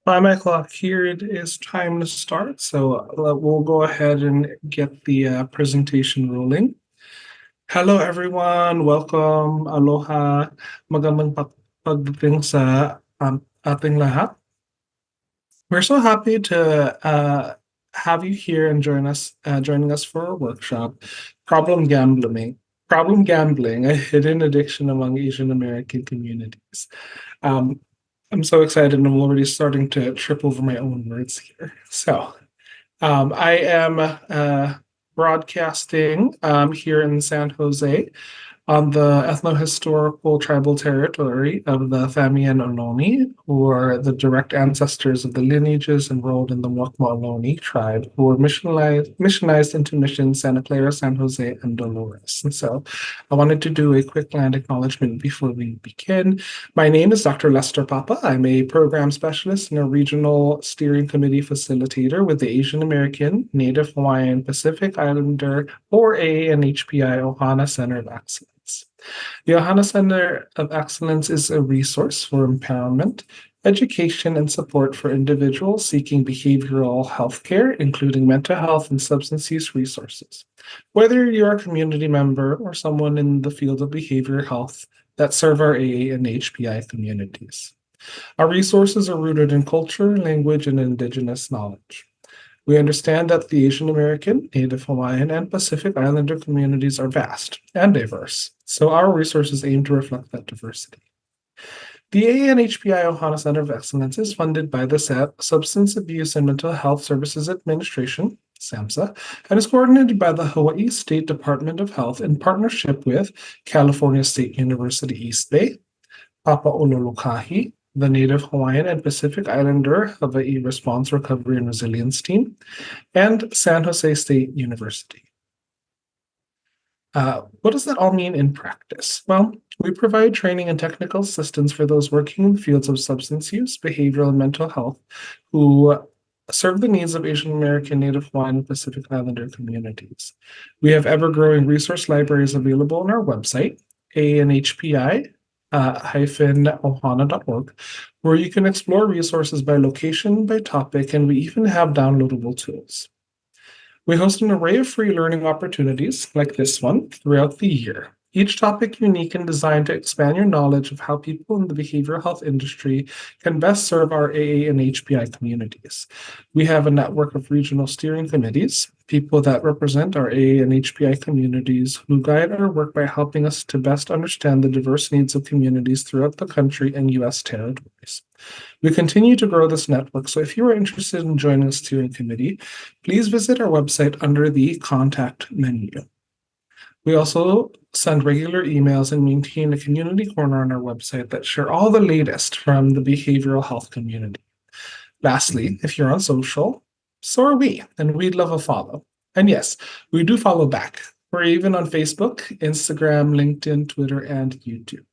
By my clock here, it is time to start. So we'll go ahead and get the presentation rolling. Hello, everyone. Welcome. Aloha. Magandang pagdating sa ating lahat. We're so happy to have you here and joining us for a workshop, Problem Gambling. Problem gambling, a hidden addiction among Asian American communities. Um, I'm so excited and I'm already starting to trip over my own words here. I am broadcasting here in San Jose on the ethno-historical tribal territory of the Famian Ohlone, who are the direct ancestors of the lineages enrolled in the Muwekma Ohlone tribe, who were missionized into missions Santa Clara, San Jose, and Dolores. And so I wanted to do a quick land acknowledgement before we begin. My name is Dr. Lester Papa. I'm a program specialist and a regional steering committee facilitator with the Asian American, Native Hawaiian, Pacific Islander, or AANHPI Ohana Center of Excellence. The Ohana Center of Excellence is a resource for empowerment, education, and support for individuals seeking behavioral health care, including mental health and substance use resources. Whether you're a community member or someone in the field of behavioral health that serve our AA and HPI communities. Our resources are rooted in culture, language, and indigenous knowledge. We understand that the Asian American, Native Hawaiian, and Pacific Islander communities are vast and diverse, so our resources aim to reflect that diversity. The ANHPI Ohana Center of Excellence is funded by the Substance Abuse and Mental Health Services Administration, SAMHSA, and is coordinated by the Hawaii State Department of Health in partnership with California State University East Bay, Papa'ololukahi, the Native Hawaiian and Pacific Islander Hawaii Response Recovery and Resilience Team, and San Jose State University. What does that all mean in practice? Well, we provide training and technical assistance for those working in the fields of substance use, behavioral, and mental health who serve the needs of Asian American, Native Hawaiian, and Pacific Islander communities. We have ever-growing resource libraries available on our website, ANHPI, ohana.org, where you can explore resources by location, by topic, and we even have downloadable tools. We host an array of free learning opportunities, like this one, throughout the year. Each topic unique and designed to expand your knowledge of how people in the behavioral health industry can best serve our AA and HPI communities. We have a network of regional steering committees, people that represent our AA and HPI communities who guide our work by helping us to best understand the diverse needs of communities throughout the country and U.S. territories. We continue to grow this network, so if you are interested in joining the steering committee, please visit our website under the Contact menu. We also send regular emails and maintain a community corner on our website that share all the latest from the behavioral health community. Lastly, if you're on social, so are we, and we'd love a follow. And yes, we do follow back. We're even on Facebook, Instagram, LinkedIn, Twitter, and YouTube.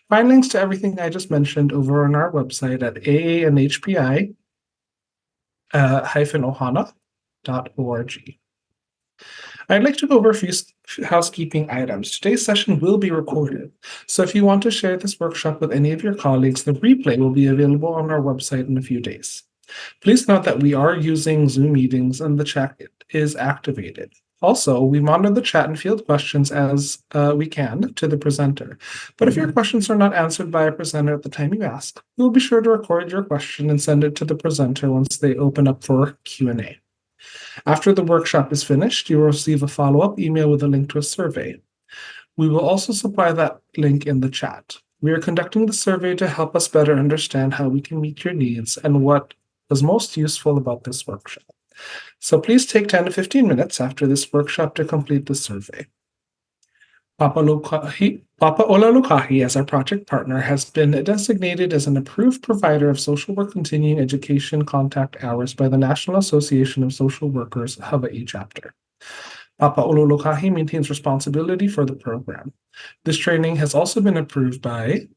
Find links to everything I just mentioned over on our website at aanhpi-ohana.org. I'd like to go over a few housekeeping items. Today's session will be recorded, so if you want to share this workshop with any of your colleagues, the replay will be available on our website in a few days. Please note that we are using Zoom meetings and the chat is activated. Also, we monitor the chat and field questions as we can to the presenter. But if your questions are not answered by a presenter at the time you ask, we'll be sure to record your question and send it to the presenter once they open up for Q&A. After the workshop is finished, you will receive a follow-up email with a link to a survey. We will also supply that link in the chat. We are conducting the survey to help us better understand how we can meet your needs and what was most useful about this workshop. So please take 10 to 15 minutes after this workshop to complete the survey. Papa Ololukahi, as our project partner, has been designated as an approved provider of social work continuing education contact hours by the National Association of Social Workers Hawaii chapter. Papa Ololukahi maintains responsibility for the program. This training has also been approved by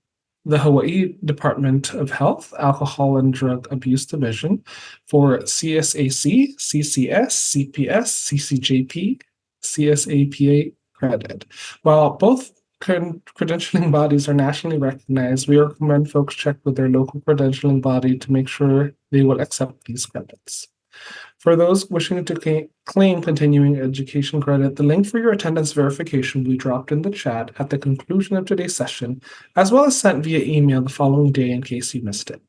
the Hawaii Department of Health, Alcohol and Drug Abuse Division for CSAC, CCS, CPS, CCJP, CSAPA credit. While both credentialing bodies are nationally recognized, we recommend folks check with their local credentialing body to make sure they will accept these credits. For those wishing to claim continuing education credit, the link for your attendance verification will be dropped in the chat at the conclusion of today's session, as well as sent via email the following day in case you missed it.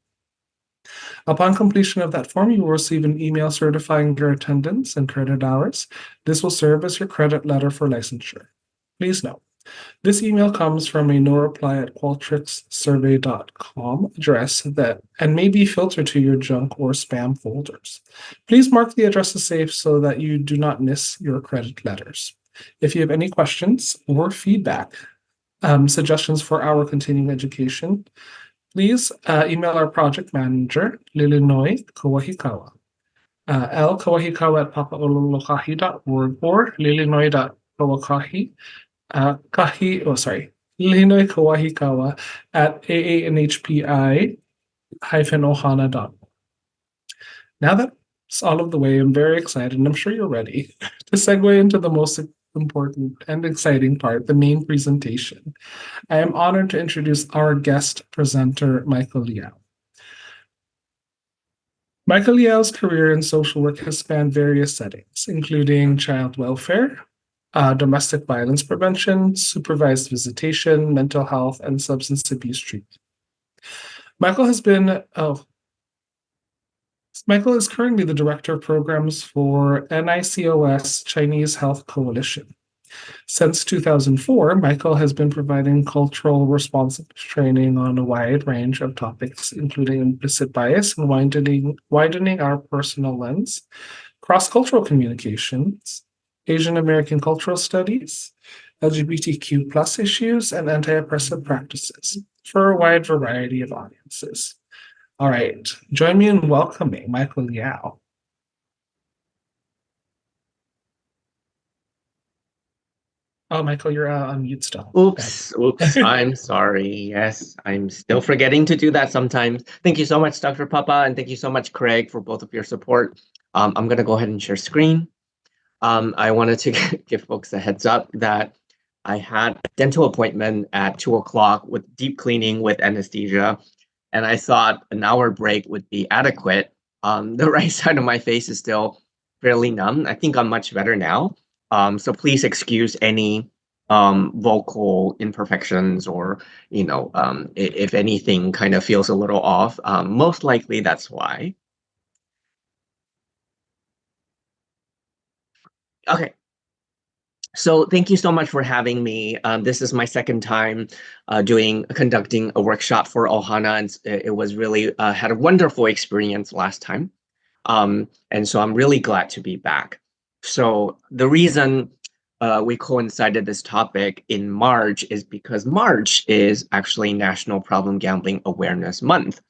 Upon completion of that form, you will receive an email certifying your attendance and credit hours. This will serve as your credit letter for licensure. Please note, this email comes from a noreply@qualtricssurvey.com address and may be filtered to your junk or spam folders. Please mark the address as safe so that you do not miss your credit letters. If you have any questions or feedback, suggestions for our continuing education, please email our project manager, Lilinoy Kawahikawa, lkawahikawa@papaololokahi.org or lilinoy.kawakahi Lilinoy Kawahikawa at aanhpi-ohana.org. Now that's all of the way, I'm very excited, and I'm sure you're ready to segue into the most important and exciting part, the main presentation. I am honored to introduce our guest presenter, Michael Liao. Michael Liao's career in social work has spanned various settings, including child welfare, domestic violence prevention, supervised visitation, mental health, and substance abuse treatment. Michael is currently the Director of Programs for NICOS Chinese Health Coalition. Since 2004, Michael has been providing cultural responsiveness training on a wide range of topics, including implicit bias and widening our personal lens, cross-cultural communications, Asian American cultural studies, LGBTQ+ issues, and anti-oppressive practices for a wide variety of audiences. All right, join me in welcoming Michael Liao. Oh, Michael, you're on mute still. Oops, I'm sorry. Yes, I'm still forgetting to do that sometimes. Thank you so much, Dr. Papa, and thank you so much, Craig, for both of your support. I'm going to go ahead and share screen. I wanted to give folks a heads up that I had a dental appointment at 2 o'clock with deep cleaning with anesthesia, and I thought an hour break would be adequate. The right side of my face is still fairly numb. I think I'm much better now. So please excuse any vocal imperfections or, if anything kind of feels a little off. Most likely that's why. Okay. So thank you so much for having me. This is my second time conducting a workshop for Ohana, and it was really had a wonderful experience last time. And so I'm really glad to be back. So the reason we coincided this topic in March is because March is actually National Problem Gambling Awareness Month.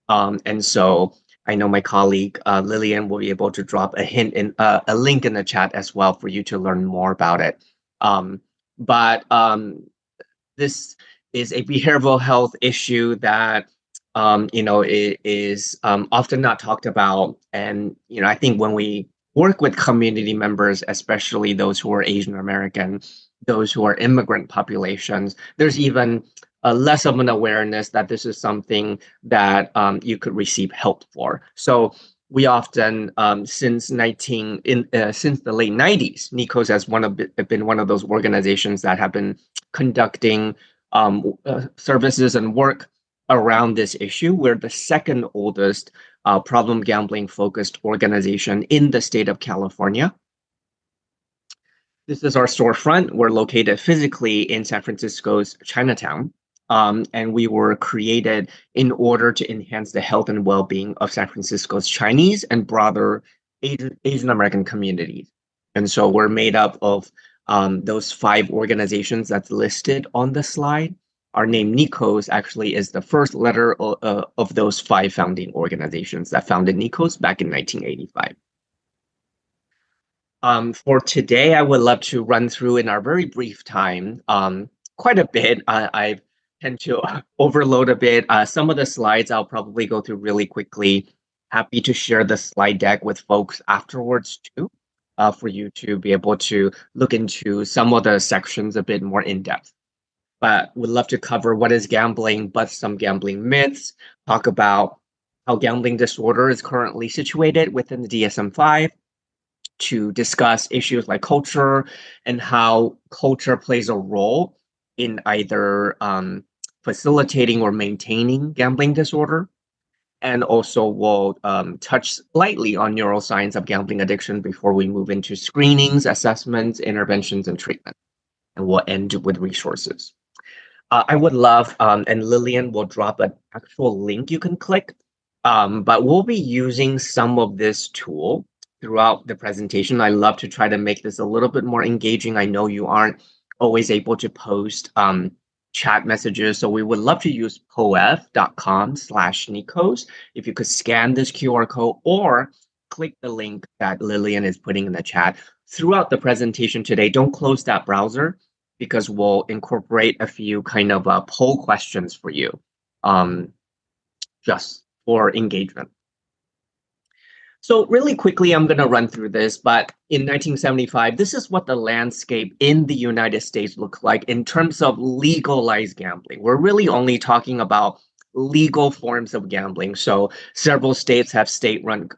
And so I know my colleague Lillian will be able to drop a link in the chat as well for you to learn more about it. But this is a behavioral health issue that it is often not talked about. And I think when we work with community members, especially those who are Asian American, those who are immigrant populations, there's even less of an awareness that this is something that you could receive help for. So we often, since the late 90s, NICOS has been one of those organizations that have been conducting services and work around this issue. We're the second oldest problem gambling focused organization in the state of California. This is our storefront. We're located physically in San Francisco's Chinatown. And we were created in order to enhance the health and well-being of San Francisco's Chinese and broader Asian American communities. And so we're made up of those 5 organizations that's listed on the slide. Our name NICOS actually is the first letter of those 5 founding organizations that founded NICOS back in 1985. For today, I would love to run through in our very brief time quite a bit. I tend to overload a bit. Some of the slides I'll probably go through really quickly. Happy to share the slide deck with folks afterwards too, for you to be able to look into some of the sections a bit more in depth. But would love to cover what is gambling, but some gambling myths, talk about how gambling disorder is currently situated within the DSM-5, to discuss issues like culture and how culture plays a role in either facilitating or maintaining gambling disorder. And also we'll touch lightly on neuroscience of gambling addiction before we move into screenings, assessments, interventions, and treatment. And we'll end with resources. I would love, and Lillian will drop an actual link you can click, but we'll be using some of this tool throughout the presentation. I love to try to make this a little bit more engaging. I know you aren't always able to post chat messages, so we would love to use poef.com/Nikos. If you could scan this QR code or click the link that Lillian is putting in the chat throughout the presentation today. Don't close that browser, because we'll incorporate a few kind of poll questions for you, just for engagement. So really quickly, I'm going to run through this, but in 1975, this is what the landscape in the United States looked like in terms of legalized gambling. We're really only talking about legal forms of gambling. So several states have state-run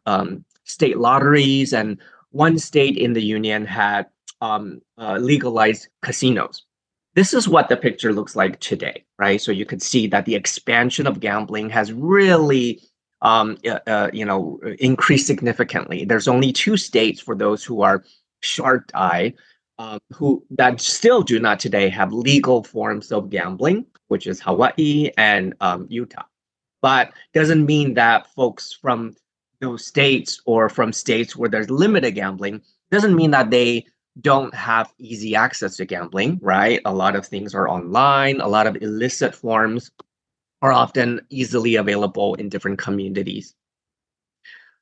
state lotteries, and one state in the union had legalized casinos. This is what the picture looks like today, right? So you could see that the expansion of gambling has really increased significantly. There's only 2 states, for those who are sharp-eyed, who that still do not today have legal forms of gambling, which is Hawaii and Utah. But doesn't mean that folks from those states or from states where there's limited gambling, doesn't mean that they don't have easy access to gambling, right? A lot of things are online, a lot of illicit forms are often easily available in different communities.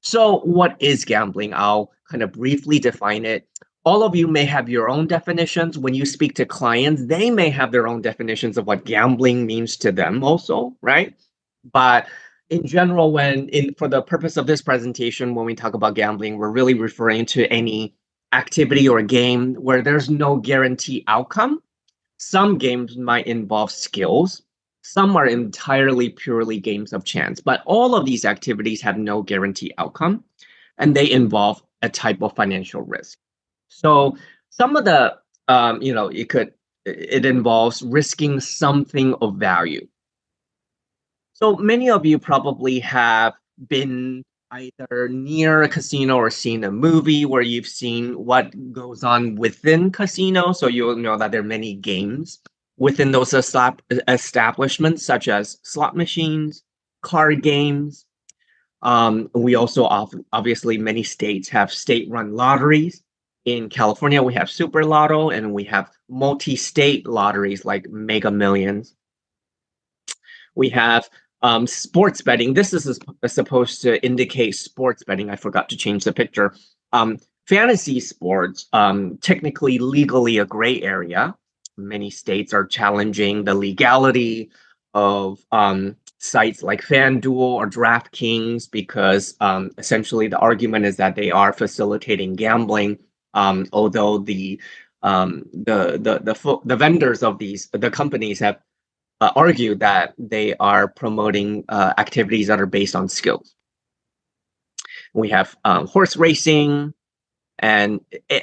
So what is gambling? I'll kind of briefly define it. All of you may have your own definitions. When you speak to clients, they may have their own definitions of what gambling means to them also, right? But in general, for the purpose of this presentation, when we talk about gambling, we're really referring to any activity or game where there's no guarantee outcome. Some games might involve skills. Some are entirely purely games of chance, but all of these activities have no guarantee outcome, and they involve a type of financial risk. So some of the, it involves risking something of value. So many of you probably have been either near a casino or seen a movie where you've seen what goes on within casinos. So you'll know that there are many games within those establishments, such as slot machines, card games. We also obviously, many states have state-run lotteries. In California, we have Super Lotto, and we have multi-state lotteries like Mega Millions. We have sports betting. This is supposed to indicate sports betting. I forgot to change the picture. Fantasy sports, technically legally a gray area. Many states are challenging the legality of sites like FanDuel or DraftKings because essentially the argument is that they are facilitating gambling, although the vendors of the companies have argued that they are promoting activities that are based on skills. We have horse racing and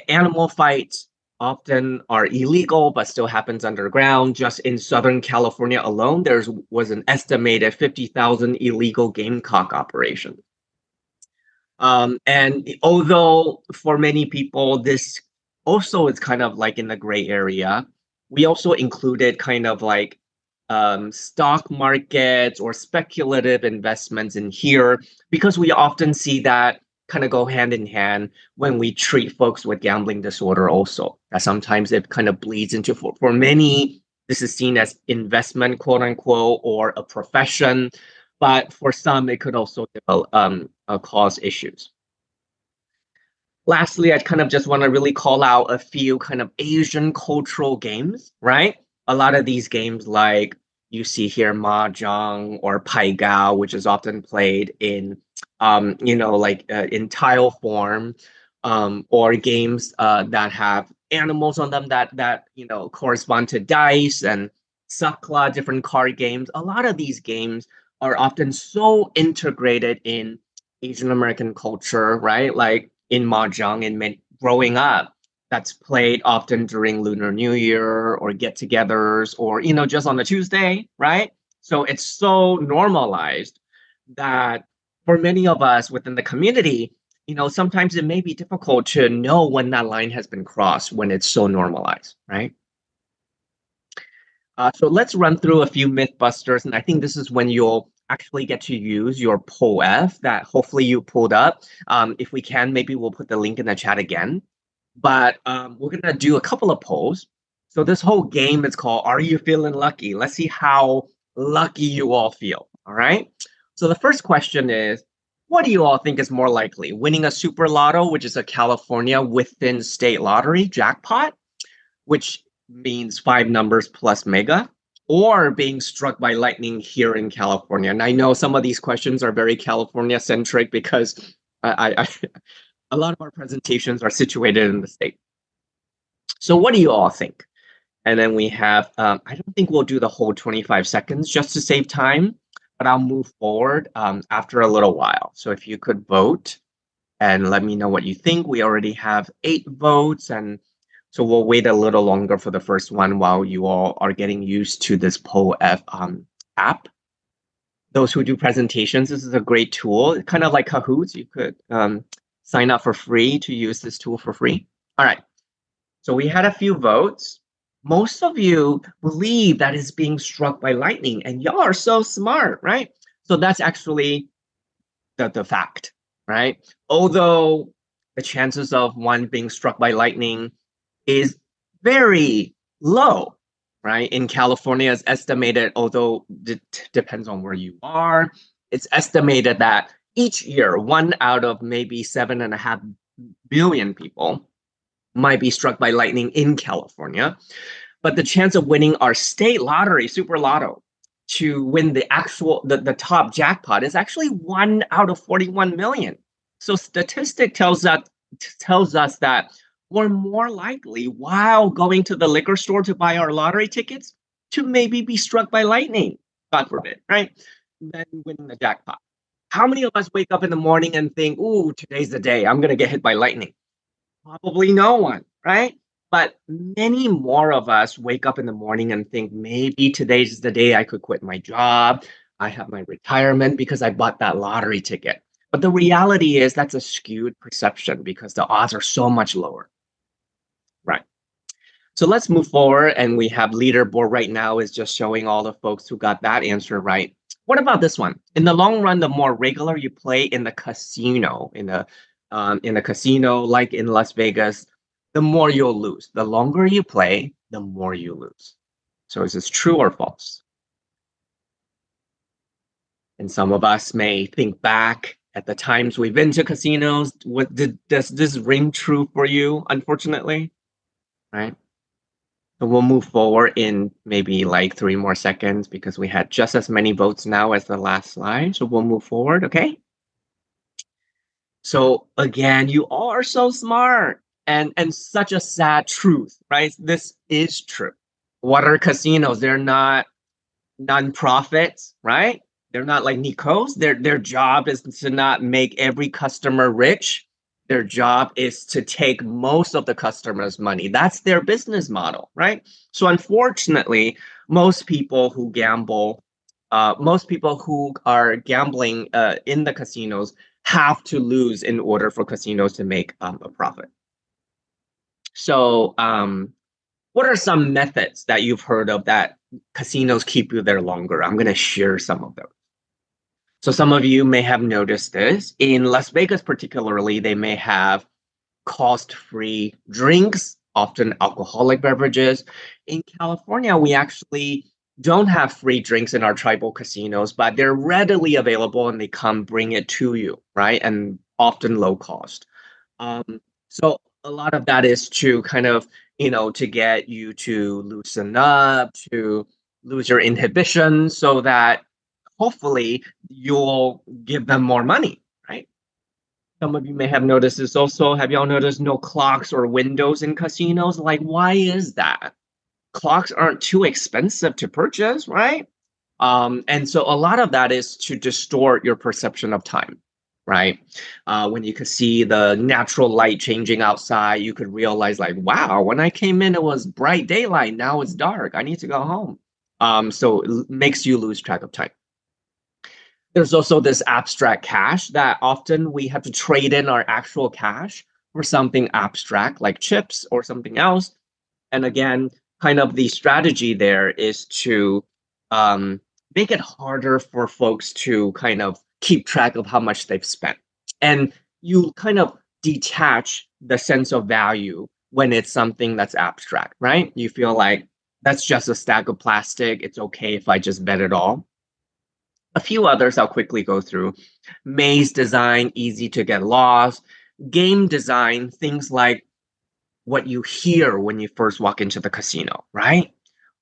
animal fights. Often are illegal, but still happens underground. Just in Southern California alone, there was an estimated 50,000 illegal gamecock operations. And although for many people, this also is kind of like in the gray area, we also included kind of like stock markets or speculative investments in here, because we often see that kind of go hand in hand when we treat folks with gambling disorder also. That sometimes it kind of bleeds into, for many, this is seen as investment, quote unquote, or a profession, but for some, it could also cause issues. Lastly, I kind of just want to really call out a few kind of Asian cultural games, right? A lot of these games, like you see here, mahjong or pai gao, which is often played in in tile form, or games that have animals on them that correspond to dice, and sakla, different card games. A lot of these games are often so integrated in Asian American culture, right? Like in mahjong and growing up, that's played often during Lunar New Year or get-togethers or just on a Tuesday, right? So it's so normalized that for many of us within the community, sometimes it may be difficult to know when that line has been crossed when it's so normalized, right? So let's run through a few mythbusters, and I think this is when you'll actually get to use your POEF that hopefully you pulled up. If we can, maybe we'll put the link in the chat again. But we're gonna do a couple of polls. So this whole game is called "Are You Feeling Lucky?" Let's see how lucky you all feel. All right. So the first question is, what do you all think is more likely, winning a super lotto, which is a California within state lottery jackpot, which means 5 numbers plus mega, or being struck by lightning here in California? And I know some of these questions are very California centric because I a lot of our presentations are situated in the state. So what do you all think? And then we have, I don't think we'll do the whole 25 seconds just to save time, but I'll move forward after a little while. So if you could vote and let me know what you think. We already have 8 votes, and so we'll wait a little longer for the first one while you all are getting used to this POEF app. Those who do presentations, this is a great tool, kind of like Kahoots. You could sign up for free to use this tool for free. All right, so we had a few votes. Most of you believe that is being struck by lightning, and y'all are so smart, right? So that's actually the fact, right? Although the chances of one being struck by lightning is very low, right? In California, it's estimated, although it depends on where you are, it's estimated that each year, 1 out of maybe 7.5 billion people might be struck by lightning in California. But the chance of winning our state lottery, Super Lotto, to win the top jackpot is actually 1 out of 41 million. So statistic tells us that we're more likely, while going to the liquor store to buy our lottery tickets, to maybe be struck by lightning, God forbid, right? Than winning the jackpot. How many of us wake up in the morning and think, "Ooh, today's the day. I'm gonna get hit by lightning"? Probably no one, right? But many more of us wake up in the morning and think, maybe today's the day I could quit my job. I have my retirement because I bought that lottery ticket. But the reality is that's a skewed perception because the odds are so much lower. Right. So let's move forward, and we have leaderboard right now is just showing all the folks who got that answer right. What about this one? In the long run, the more regular you play in the casino, in the casino, like in Las Vegas, the more you'll lose. The longer you play, the more you lose. So is this true or false? And some of us may think back at the times we've been to casinos. Does this ring true for you, unfortunately? Right? So we'll move forward in maybe like 3 more seconds because we had just as many votes now as the last slide. So we'll move forward, okay? So again, you all are so smart and such a sad truth, right? This is true. What are casinos? They're not nonprofits, right? They're not like Nikos. Their job is to not make every customer rich. Their job is to take most of the customer's money. That's their business model, right? So unfortunately, most people who gamble, most people who are gambling in the casinos have to lose in order for casinos to make a profit. So what are some methods that you've heard of that casinos keep you there longer? I'm going to share some of those. So some of you may have noticed this. In Las Vegas particularly, they may have cost-free drinks, often alcoholic beverages. In California, we actually don't have free drinks in our tribal casinos, but they're readily available and they come bring it to you, right? And often low cost. So a lot of that is to kind of, to get you to loosen up, to lose your inhibition so that hopefully you'll give them more money, right? Some of you may have noticed this also. Have y'all noticed no clocks or windows in casinos? Like, why is that? Clocks aren't too expensive to purchase, right? And so a lot of that is to distort your perception of time, right? When you could see the natural light changing outside, you could realize, like, wow, when I came in, it was bright daylight. Now it's dark. I need to go home. So it makes you lose track of time. There's also this abstract cash that often we have to trade in our actual cash for something abstract like chips or something else. And again, kind of the strategy there is to make it harder for folks to kind of keep track of how much they've spent. And you kind of detach the sense of value when it's something that's abstract, right? You feel like that's just a stack of plastic. It's okay if I just bet it all. A few others I'll quickly go through. Maze design, easy to get lost. Game design, things like what you hear when you first walk into the casino, right?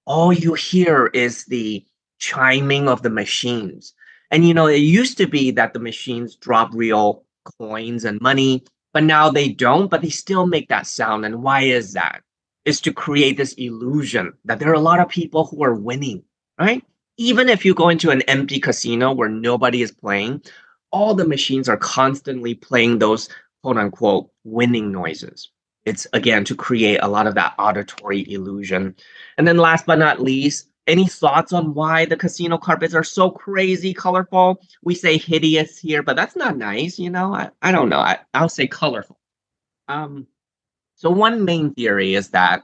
All you hear is the chiming of the machines. And it used to be that the machines drop real coins and money, but now they don't, but they still make that sound. And why is that? It's to create this illusion that there are a lot of people who are winning, right? Even if you go into an empty casino where nobody is playing, all the machines are constantly playing those quote unquote winning noises. It's again to create a lot of that auditory illusion. And then last but not least, any thoughts on why the casino carpets are so crazy colorful? We say hideous here, but that's not nice, I don't know. I'll say colorful. Um, so one main theory is that,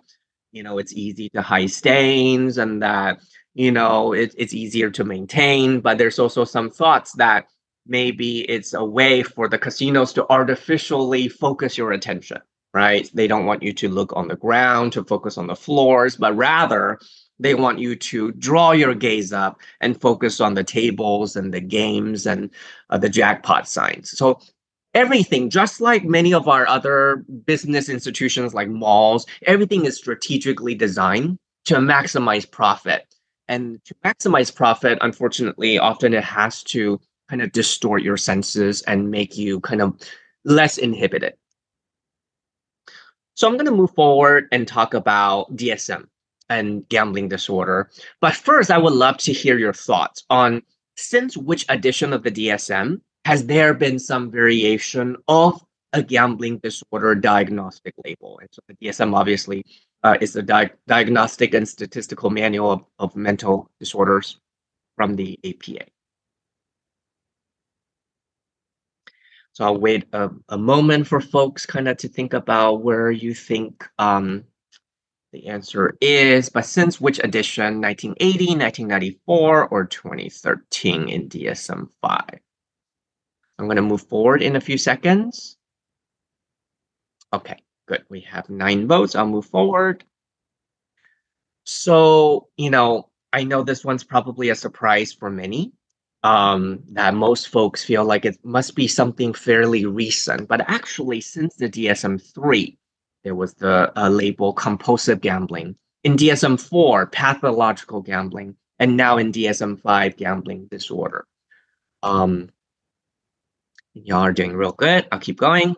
it's easy to hide stains and that, it's easier to maintain, but there's also some thoughts that maybe it's a way for the casinos to artificially focus your attention, right? They don't want you to look on the ground, to focus on the floors, but rather they want you to draw your gaze up and focus on the tables and the games and the jackpot signs. So everything, just like many of our other business institutions like malls, everything is strategically designed to maximize profit. And to maximize profit, unfortunately, often it has to kind of distort your senses and make you kind of less inhibited. So I'm going to move forward and talk about DSM and gambling disorder. But first, I would love to hear your thoughts on, since which edition of the DSM has there been some variation of a gambling disorder diagnostic label? And so the DSM obviously is the Diagnostic and Statistical Manual of Mental Disorders from the APA. So I'll wait a moment for folks kind of to think about where you think the answer is. But since which edition, 1980, 1994, or 2013 in DSM-5? I'm going to move forward in a few seconds. Okay, good. We have 9 votes. I'll move forward. So, I know this one's probably a surprise for many. That most folks feel like it must be something fairly recent, but actually, since the DSM-3, there was the label compulsive gambling. In DSM-4, pathological gambling, and now in DSM-5, gambling disorder. Y'all are doing real good. I'll keep going.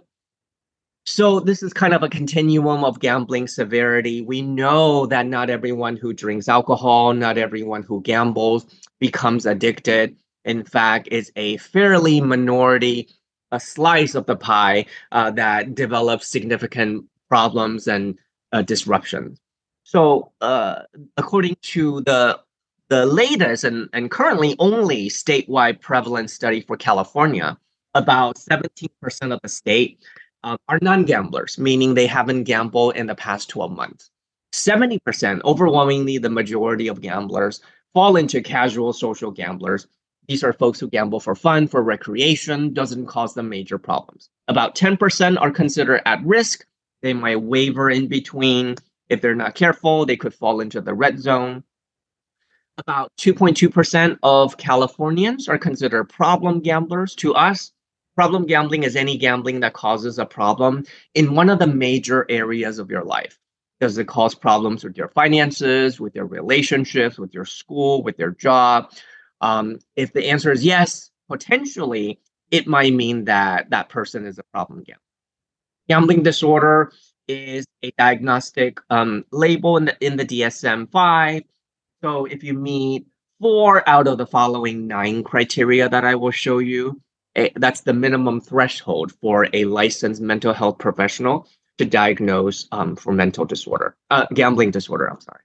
So this is kind of a continuum of gambling severity. We know that not everyone who drinks alcohol, not everyone who gambles becomes addicted. In fact, it's a fairly minority, a slice of the pie that develops significant problems and disruptions. So according to the latest and currently only statewide prevalence study for California, about 17% of the state are non-gamblers, meaning they haven't gambled in the past 12 months. 70%, overwhelmingly the majority of gamblers, fall into casual social gamblers. These are folks who gamble for fun, for recreation, doesn't cause them major problems. About 10% are considered at risk. They might waver in between. If they're not careful, they could fall into the red zone. About 2.2% of Californians are considered problem gamblers. To us, problem gambling is any gambling that causes a problem in one of the major areas of your life. Does it cause problems with your finances, with your relationships, with your school, with your job? If the answer is yes, potentially, it might mean that that person is a problem gambler. Gambling disorder is a diagnostic label in the DSM-5. So if you meet 4 out of the following 9 criteria that I will show you. That's the minimum threshold for a licensed mental health professional to diagnose for gambling disorder. I'm sorry.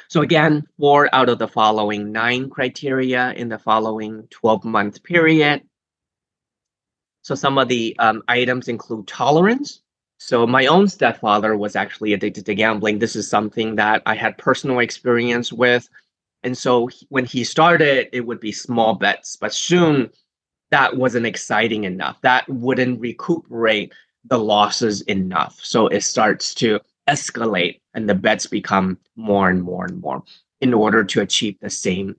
So again, 4 out of the following 9 criteria in the following 12-month period. So some of the items include tolerance. So my own stepfather was actually addicted to gambling. This is something that I had personal experience with. And so when he started, it would be small bets, but soon that wasn't exciting enough. That wouldn't recuperate the losses enough. So it starts to escalate and the bets become more and more and more in order to achieve the same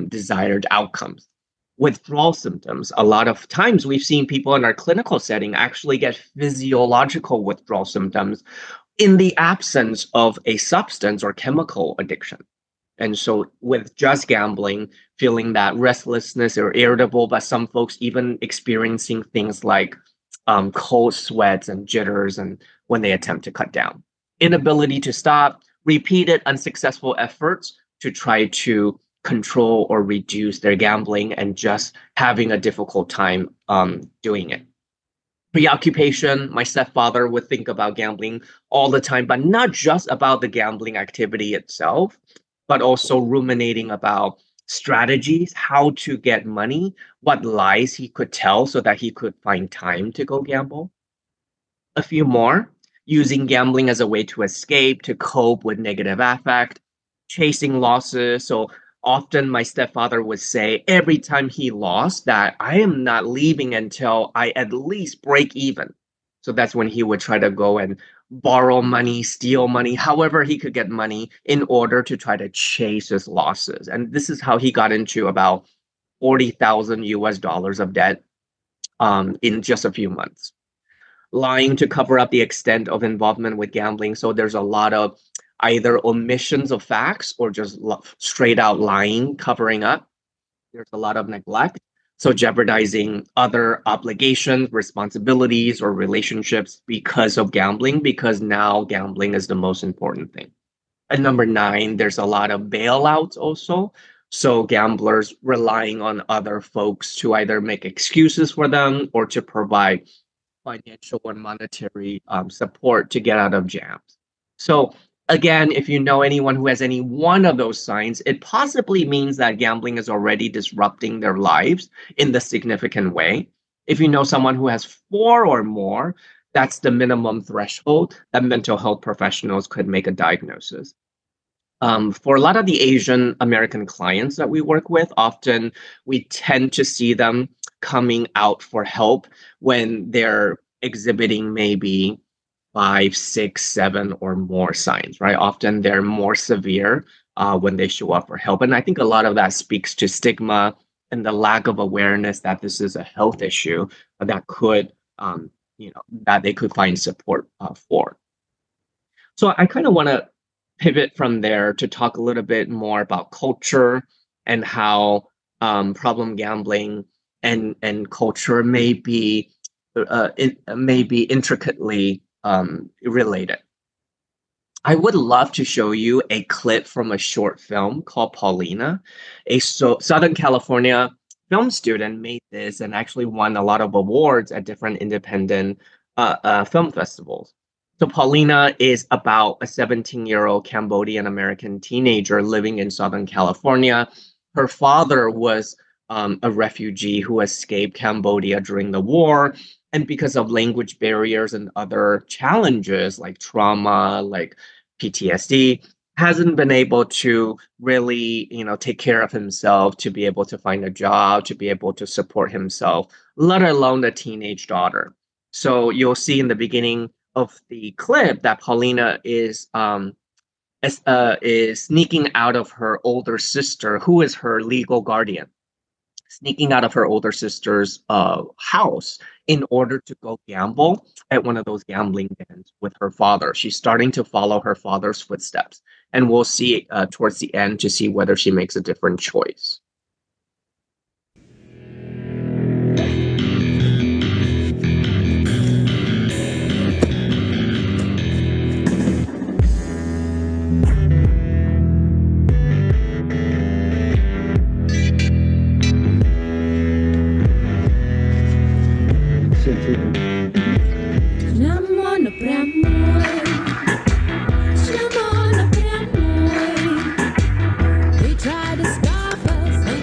desired outcomes. Withdrawal symptoms, a lot of times we've seen people in our clinical setting actually get physiological withdrawal symptoms in the absence of a substance or chemical addiction. And so with just gambling, feeling that restlessness or irritable, but some folks even experiencing things like cold sweats and jitters and when they attempt to cut down. Inability to stop, repeated unsuccessful efforts to try to control or reduce their gambling and just having a difficult time doing it. Preoccupation, my stepfather would think about gambling all the time, but not just about the gambling activity itself, but also ruminating about strategies, how to get money, what lies he could tell so that he could find time to go gamble. A few more, using gambling as a way to escape, to cope with negative affect, chasing losses. So often my stepfather would say every time he lost that I am not leaving until I at least break even. So that's when he would try to go and borrow money, steal money, however he could get money in order to try to chase his losses. And this is how he got into about 40,000 US dollars of debt in just a few months. Lying to cover up the extent of involvement with gambling. So there's a lot of either omissions of facts or just straight out lying, covering up. There's a lot of neglect. So jeopardizing other obligations, responsibilities, or relationships because of gambling, because now gambling is the most important thing. And number 9, there's a lot of bailouts also. So gamblers relying on other folks to either make excuses for them or to provide financial and monetary support to get out of jams. So again, if you know anyone who has any one of those signs, it possibly means that gambling is already disrupting their lives in the significant way. If you know someone who has 4 or more, that's the minimum threshold that mental health professionals could make a diagnosis. For a lot of the Asian American clients that we work with, often we tend to see them coming out for help when they're exhibiting maybe 5, 6, 7 or more signs, right? Often they're more severe when they show up for help. And I think a lot of that speaks to stigma and the lack of awareness that this is a health issue that could, that they could find support for. So I kind of want to pivot from there to talk a little bit more about culture and how problem gambling and culture may be intricately related. I would love to show you a clip from a short film called Paulina. A Southern California film student made this and actually won a lot of awards at different independent film festivals. So Paulina is about a 17-year-old Cambodian American teenager living in Southern California. Her father was a refugee who escaped Cambodia during the war. And because of language barriers and other challenges like trauma, like PTSD, hasn't been able to really, take care of himself, to be able to find a job, to be able to support himself, let alone a teenage daughter. So you'll see in the beginning of the clip that Paulina is sneaking out of her older sister, who is her legal guardian, sneaking out of her older sister's house in order to go gamble at one of those gambling dens with her father. She's starting to follow her father's footsteps, and we'll see towards the end to see whether she makes a different choice. They tried to stop us, they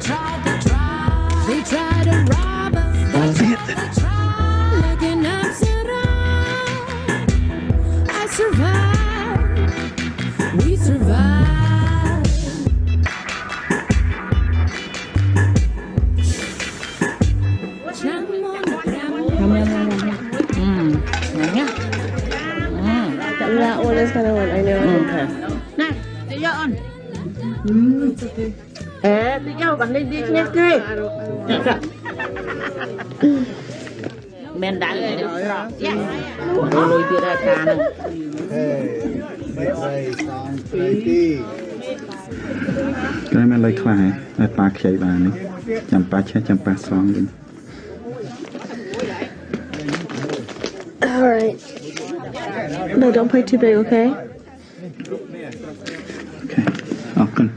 tried to rob us, they tried looking upside down. I survived, we survived. That one is kind of one I know. Okay. Nè, đi vô anh. Đi vô còn đi nghe kia. Mình đã rồi. Dạ. Lùi kia ra ta nè. Cái mình lấy khai, lấy ba chạy bà này, chăm ba chết chăm ba xong đi. All right. No, don't play too big, okay? Okay, open.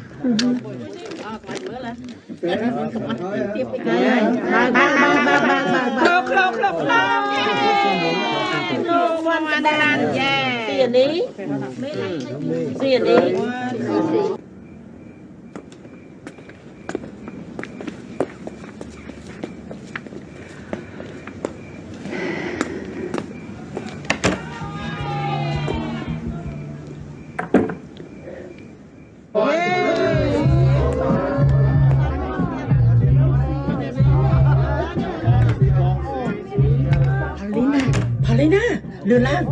Paulina, đưa lan,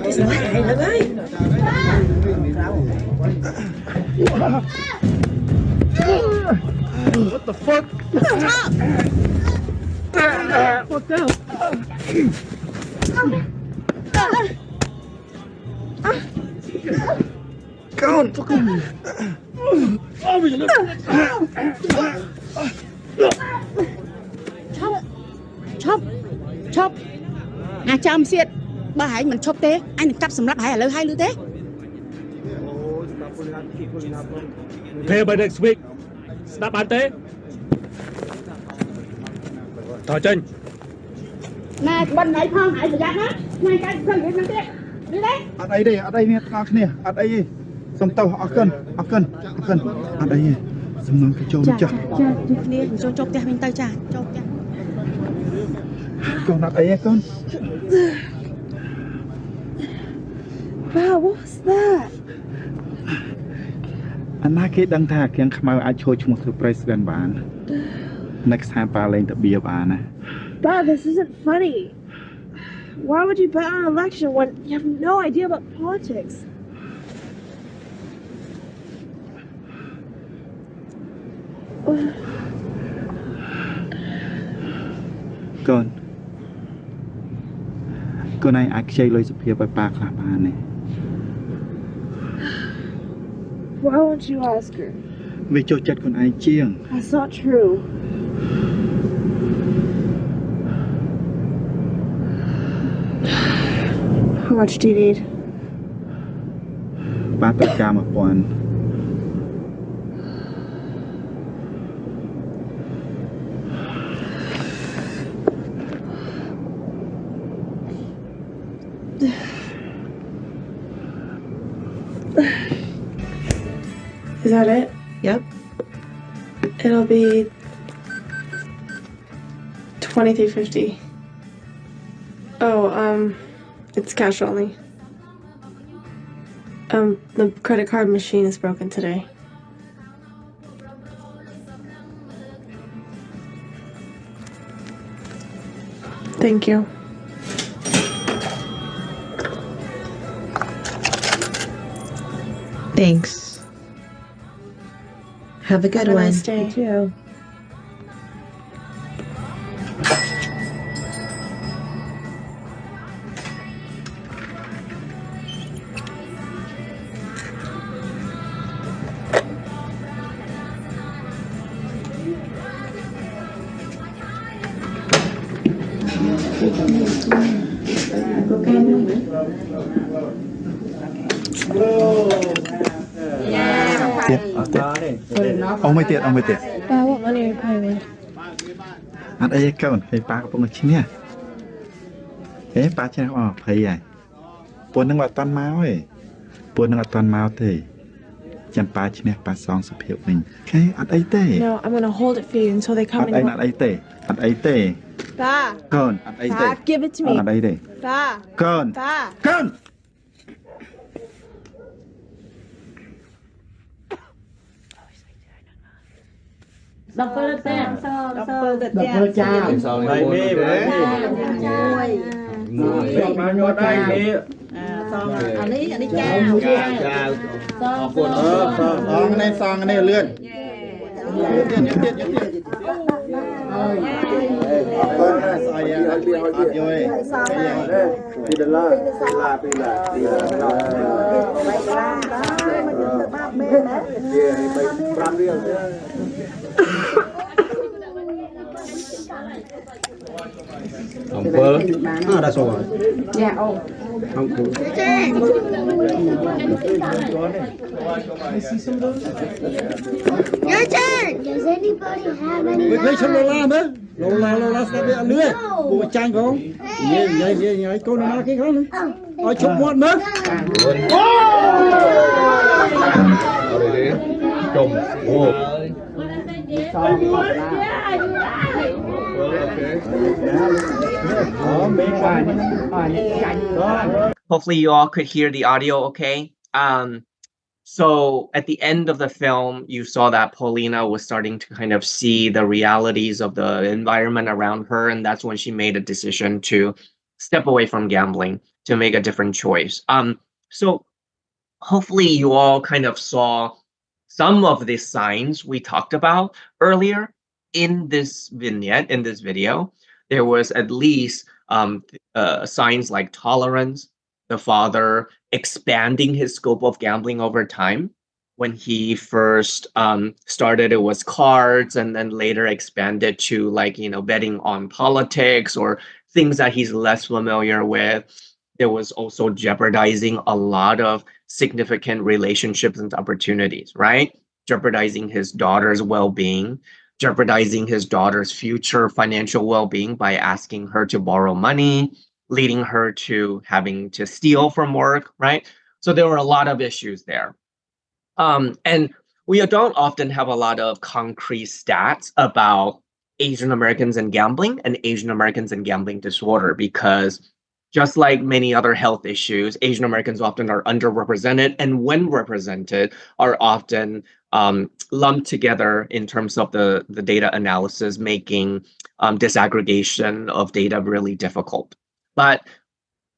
cái số này là ơi. What the fuck? What the hell? Con, fucking. Chop. À cho ông xiết. Bà hãy mình chop té. Anh đừng cắp sầm lắp hãy ở lơ hai lư té. Okay, by next week. Stop bán tế. Thỏ chân. Nè, bên này không hãy tự giác á. Này cái thân điện năng tiếc. Đi đấy. Ở đây nè, nè, ở đây đi. Xong tàu, ở cân. Ở đây đi. Xong nó cái trâu Chà, đi cho chop té mình tay chà, chop té. Con ở đây con. Wow, what was that? Anh nói cái đăng thà kiêng khmau ai chơi chung một president bạn. Next time ba lên tập bia bạn nè. Bob, this isn't funny. Why would you bet on an election when you have no idea about politics? Con này ai chơi lôi sụp hiệp với ba khá bạn này. Why won't you ask her? Vì cho chất con ai chiêng. That's not true. How much do you need? Ba tất cả một bọn. Is that it? Yep. It'll be $23.50. Oh, it's cash only. The credit card machine is broken today. Thank you. Thanks. Have a good Have a one. nice day. You too. Ông mới tiện. What money are you playing with? Ở đây con, cái ba của nó chín nha. Ê, ba chứ thấy à. Buồn năng ọt tan máu ấy. Buồn năng ọt tan máu thế. Chẳng ba chứ nè, ba song sụp hiệu mình. Okay, ọt ấy tê. No, I'm gonna hold it for you until they come ọt ấy and ọt ấy tê. ọt ấy tê. Ba, Con, ọt ấy tê. Ba, give it to me. ọt ấy tê. Ba, Con. Ba. Con. Double tap. Double the Double dance. jam. Đây mi vậy. Bao nhiêu đây mi. Anh ấy Chào. cha. Chào. Song. Song này, song này lươn. Đã xong rồi. Dạ, ô. Không cũng. Your turn. Does anybody have any? Lấy xong Lola nữa. Lola sẽ bị ăn lưới. Bộ chanh không? Vậy cô nó cái không? Ở chụp một nữa. Chồng. Hopefully you all could hear the audio okay. So at the end of the film, you saw that Paulina was starting to kind of see the realities of the environment around her, and that's when she made a decision to step away from gambling to make a different choice. So hopefully you all kind of saw some of the signs we talked about earlier in this vignette, in this video. There was at least signs like tolerance, the father expanding his scope of gambling over time. When he first started, it was cards, and then later expanded to betting on politics or things that he's less familiar with. There was also jeopardizing a lot of significant relationships and opportunities, right? Jeopardizing his daughter's well-being, jeopardizing his daughter's future financial well-being by asking her to borrow money, leading her to having to steal from work, right? So there were a lot of issues there. And we don't often have a lot of concrete stats about Asian Americans and gambling and Asian Americans and gambling disorder, because just like many other health issues, Asian Americans often are underrepresented, and when represented, are often lumped together in terms of the data analysis, making disaggregation of data really difficult. But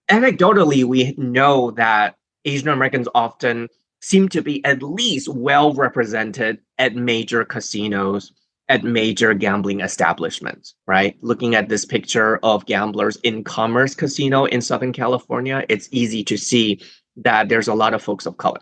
anecdotally, we know that Asian Americans often seem to be at least well represented at major casinos, at major gambling establishments, right? Looking at this picture of gamblers in Commerce Casino in Southern California, it's easy to see that there's a lot of folks of color.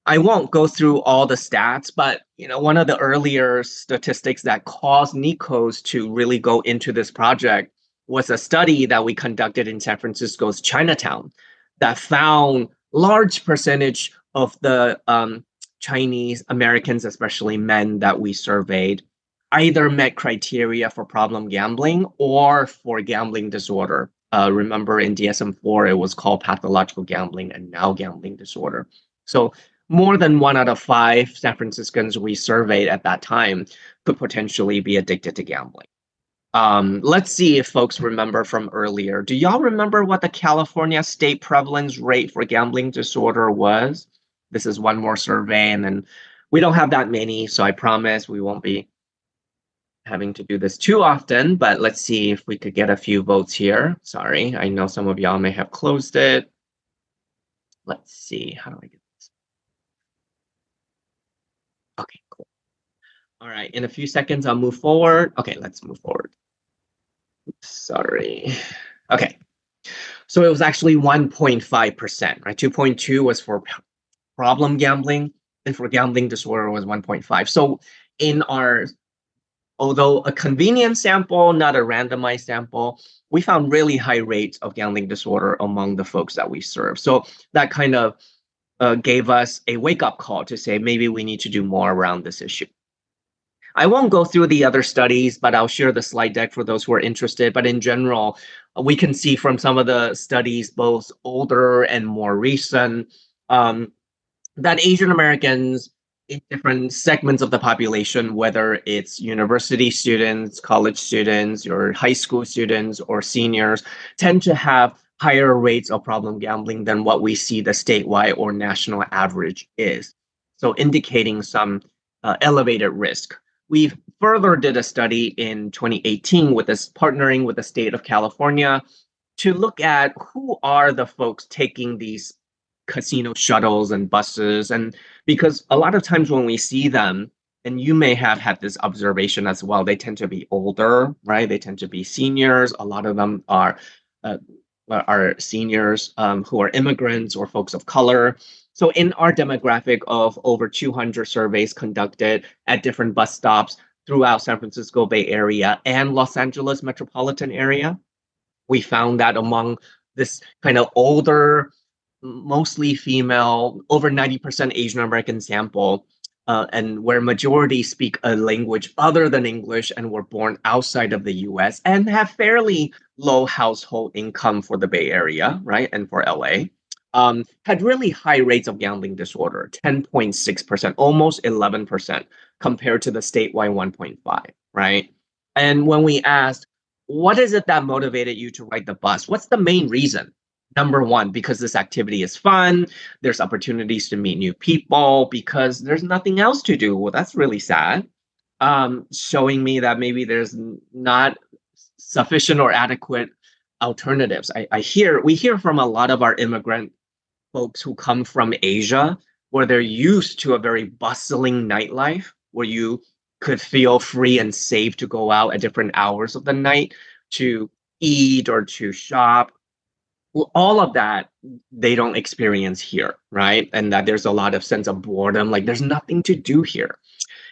I won't go through all the stats, but one of the earlier statistics that caused Nikos to really go into this project was a study that we conducted in San Francisco's Chinatown that found large percentage of the Chinese Americans, especially men that we surveyed, either met criteria for problem gambling or for gambling disorder. Remember in DSM-4, it was called pathological gambling and now gambling disorder. So more than 1 out of 5 San Franciscans we surveyed at that time could potentially be addicted to gambling. Let's see if folks remember from earlier. Do y'all remember what the California state prevalence rate for gambling disorder was? This is one more survey, and then we don't have that many, so I promise we won't be having to do this too often, but let's see if we could get a few votes here. Sorry, I know some of y'all may have closed it. Let's see, how do I get this? Okay, cool. All right, in a few seconds, I'll move forward. Okay, let's move forward. Oops, sorry. Okay, so it was actually 1.5%, right? 2.2 was for problem gambling, and for gambling disorder was 1.5. So in our, although a convenient sample, not a randomized sample, we found really high rates of gambling disorder among the folks that we serve. So that kind of gave us a wake-up call to say maybe we need to do more around this issue. I won't go through the other studies, but I'll share the slide deck for those who are interested. But in general, we can see from some of the studies, both older and more recent, that Asian Americans in different segments of the population, whether it's university students, college students, or high school students, or seniors, tend to have higher rates of problem gambling than what we see the statewide or national average is. So indicating some elevated risk. We further did a study in 2018 with this partnering with the state of California to look at who are the folks taking these casino shuttles and buses. And because a lot of times when we see them, and you may have had this observation as well, they tend to be older, right? They tend to be seniors. A lot of them are seniors who are immigrants or folks of color. So in our demographic of over 200 surveys conducted at different bus stops throughout San Francisco Bay Area and Los Angeles metropolitan area, we found that among this kind of older, mostly female, over 90% Asian American sample, and where majority speak a language other than English and were born outside of the US and have fairly low household income for the Bay Area, right, and for LA, had really high rates of gambling disorder, 10.6%, almost 11%, compared to the statewide 1.5, right? And when we asked, what is it that motivated you to ride the bus? What's the main reason? Number one, because this activity is fun. There's opportunities to meet new people because there's nothing else to do. Well, that's really sad. Showing me that maybe there's not sufficient or adequate alternatives. We hear from a lot of our immigrant folks who come from Asia, where they're used to a very bustling nightlife, where you could feel free and safe to go out at different hours of the night to eat or to shop. Well, all of that they don't experience here, right? And that there's a lot of sense of boredom, like there's nothing to do here.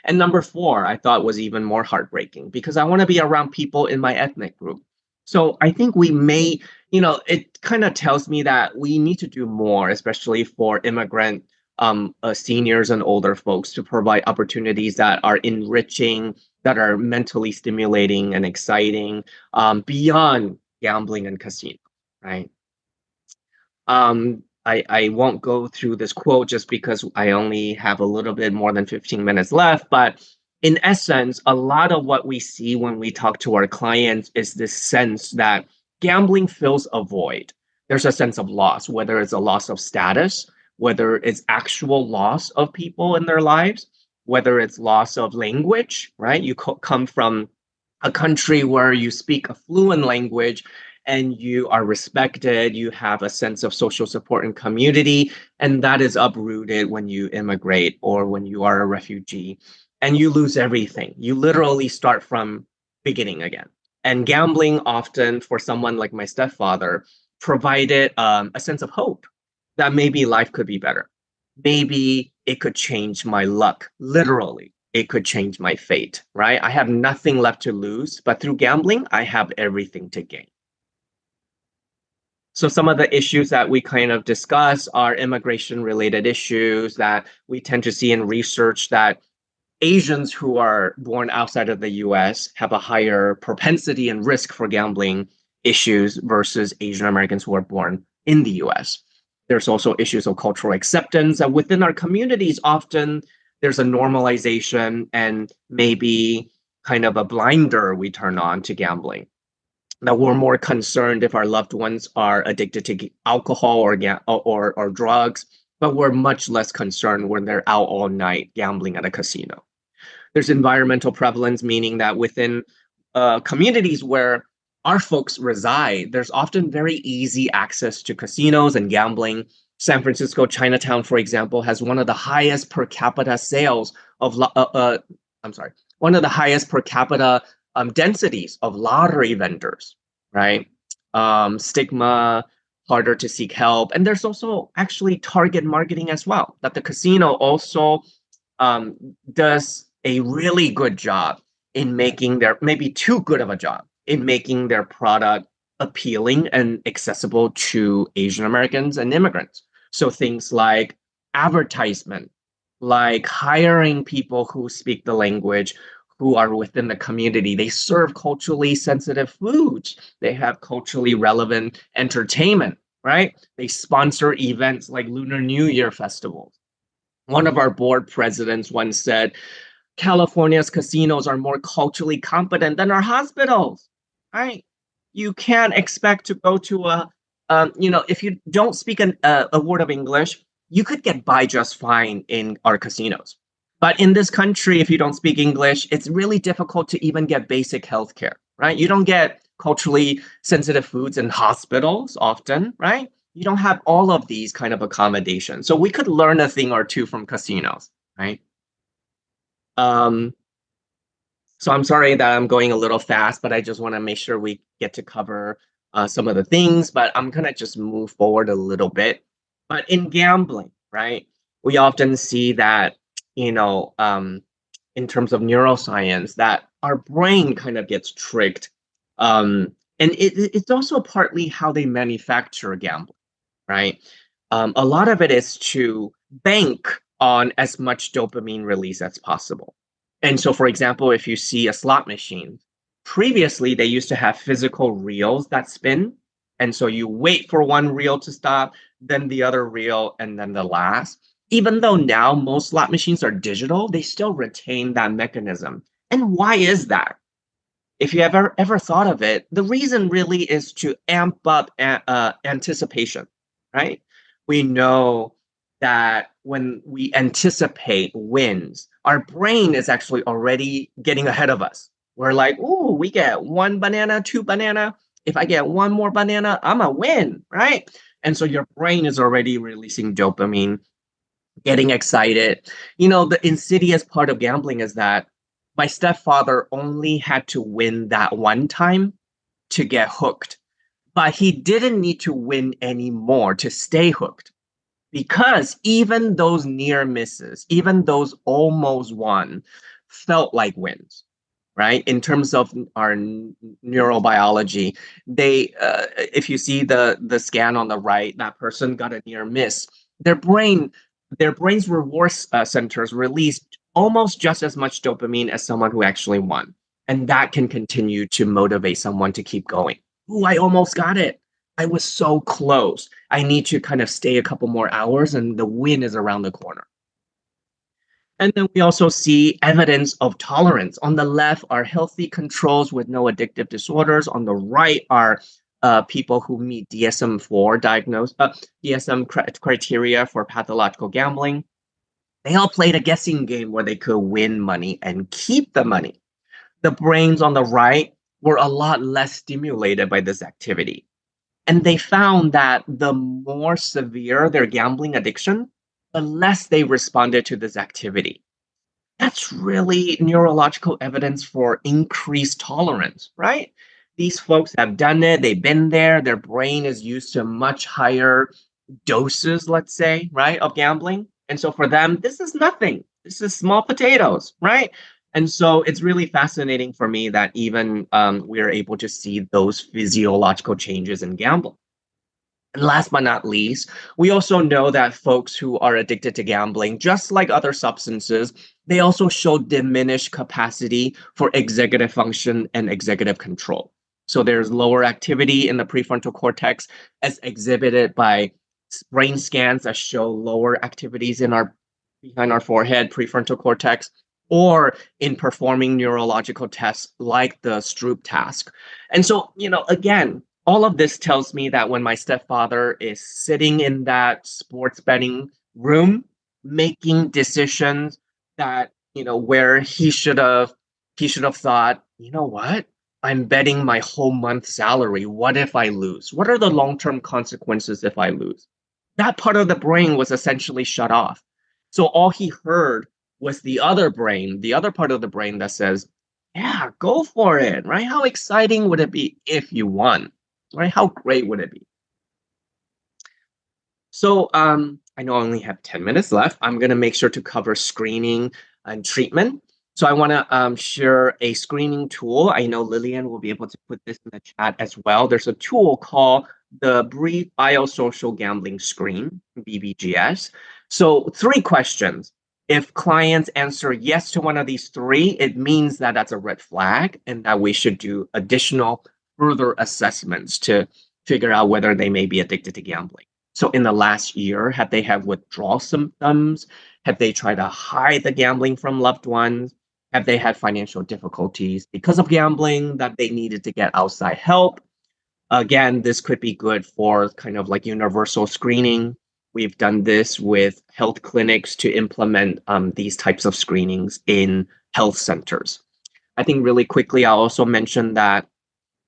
And number four, I thought was even more heartbreaking because I want to be around people in my ethnic group. So I think we may, it kind of tells me that we need to do more, especially for immigrant seniors and older folks, to provide opportunities that are enriching, that are mentally stimulating and exciting, beyond gambling and casino, right? I won't go through this quote just because I only have a little bit more than 15 minutes left, but in essence, a lot of what we see when we talk to our clients is this sense that gambling fills a void. There's a sense of loss, whether it's a loss of status, whether it's actual loss of people in their lives, whether it's loss of language, right? You come from a country where you speak a fluent language and you are respected, you have a sense of social support and community, and that is uprooted when you immigrate or when you are a refugee, and you lose everything. You literally start from beginning again. And gambling often, for someone like my stepfather, provided a sense of hope that maybe life could be better. Maybe it could change my luck, literally. It could change my fate, right? I have nothing left to lose, but through gambling, I have everything to gain. So some of the issues that we kind of discuss are immigration-related issues that we tend to see in research, that Asians who are born outside of the US have a higher propensity and risk for gambling issues versus Asian Americans who are born in the US. There's also issues of cultural acceptance, and within our communities, often there's a normalization and maybe kind of a blinder we turn on to gambling. That we're more concerned if our loved ones are addicted to alcohol or drugs, but we're much less concerned when they're out all night gambling at a casino. There's environmental prevalence, meaning that within communities where our folks reside, there's often very easy access to casinos and gambling. San Francisco, Chinatown, for example, has one of the highest per capita sales of, one of the highest per capita densities of lottery vendors, right? Stigma, harder to seek help. And there's also actually target marketing as well, that the casino also does a really good job in making maybe too good of a job in making their product appealing and accessible to Asian Americans and immigrants. So things like advertisement, like hiring people who speak the language, who are within the community. They serve culturally sensitive foods. They have culturally relevant entertainment, right? They sponsor events like Lunar New Year festivals. One of our board presidents once said, California's casinos are more culturally competent than our hospitals, right? You can't expect to go to if you don't speak a word of English, you could get by just fine in our casinos. But in this country, if you don't speak English, it's really difficult to even get basic healthcare, right? You don't get culturally sensitive foods in hospitals often, right? You don't have all of these kind of accommodations. So we could learn a thing or two from casinos, right? So I'm sorry that I'm going a little fast, but I just want to make sure we get to cover some of the things, but I'm going to just move forward a little bit. But in gambling, right, we often see that, in terms of neuroscience, that our brain kind of gets tricked. And it's also partly how they manufacture gambling, right? A lot of it is to bank on as much dopamine release as possible. And so, for example, if you see a slot machine, previously they used to have physical reels that spin. And so you wait for one reel to stop, then the other reel, and then the last. Even though now most slot machines are digital, they still retain that mechanism. And why is that? If you ever thought of it, the reason really is to amp up anticipation, right? We know that when we anticipate wins, our brain is actually already getting ahead of us. We're like, oh, we get 1 banana, 2 banana. If I get 1 more banana, I'm a win, right? And so your brain is already releasing dopamine, getting excited. The insidious part of gambling is that my stepfather only had to win that one time to get hooked, but he didn't need to win anymore to stay hooked. Because even those near misses, even those almost won, felt like wins, right? In terms of our neurobiology, if you see the scan on the right, that person got a near miss. Their brain's reward centers released almost just as much dopamine as someone who actually won, and that can continue to motivate someone to keep going. Ooh, I almost got it. I was so close. I need to kind of stay a couple more hours and the win is around the corner. And then we also see evidence of tolerance. On the left are healthy controls with no addictive disorders. On the right are people who meet DSM-4 criteria for pathological gambling. They all played a guessing game where they could win money and keep the money. The brains on the right were a lot less stimulated by this activity. And they found that the more severe their gambling addiction, the less they responded to this activity. That's really neurological evidence for increased tolerance, right? These folks have done it, they've been there, their brain is used to much higher doses, let's say, right, of gambling. And so for them, this is nothing. This is small potatoes, right? And so it's really fascinating for me that even we are able to see those physiological changes in gambling. And last but not least, we also know that folks who are addicted to gambling, just like other substances, they also show diminished capacity for executive function and executive control. So there's lower activity in the prefrontal cortex as exhibited by brain scans that show lower activities behind our forehead, prefrontal cortex, or in performing neurological tests like the Stroop task. And so, again, all of this tells me that when my stepfather is sitting in that sports betting room, making decisions that, where he should have thought, you know what? I'm betting my whole month's salary. What if I lose? What are the long-term consequences if I lose? That part of the brain was essentially shut off. So all he heard was the other part of the brain that says, yeah, go for it, right? How exciting would it be if you won, right? How great would it be? So I know I only have 10 minutes left. I'm going to make sure to cover screening and treatment. So I want to share a screening tool. I know Lillian will be able to put this in the chat as well. There's a tool called the Brief Biosocial Gambling Screen, BBGS. So 3 questions. If clients answer yes to one of these three, it means that that's a red flag and that we should do additional further assessments to figure out whether they may be addicted to gambling. So in the last year, have they had withdrawal symptoms? Have they tried to hide the gambling from loved ones? Have they had financial difficulties because of gambling that they needed to get outside help? Again, this could be good for kind of like universal screening. We've done this with health clinics to implement these types of screenings in health centers. I think really quickly, I'll also mention that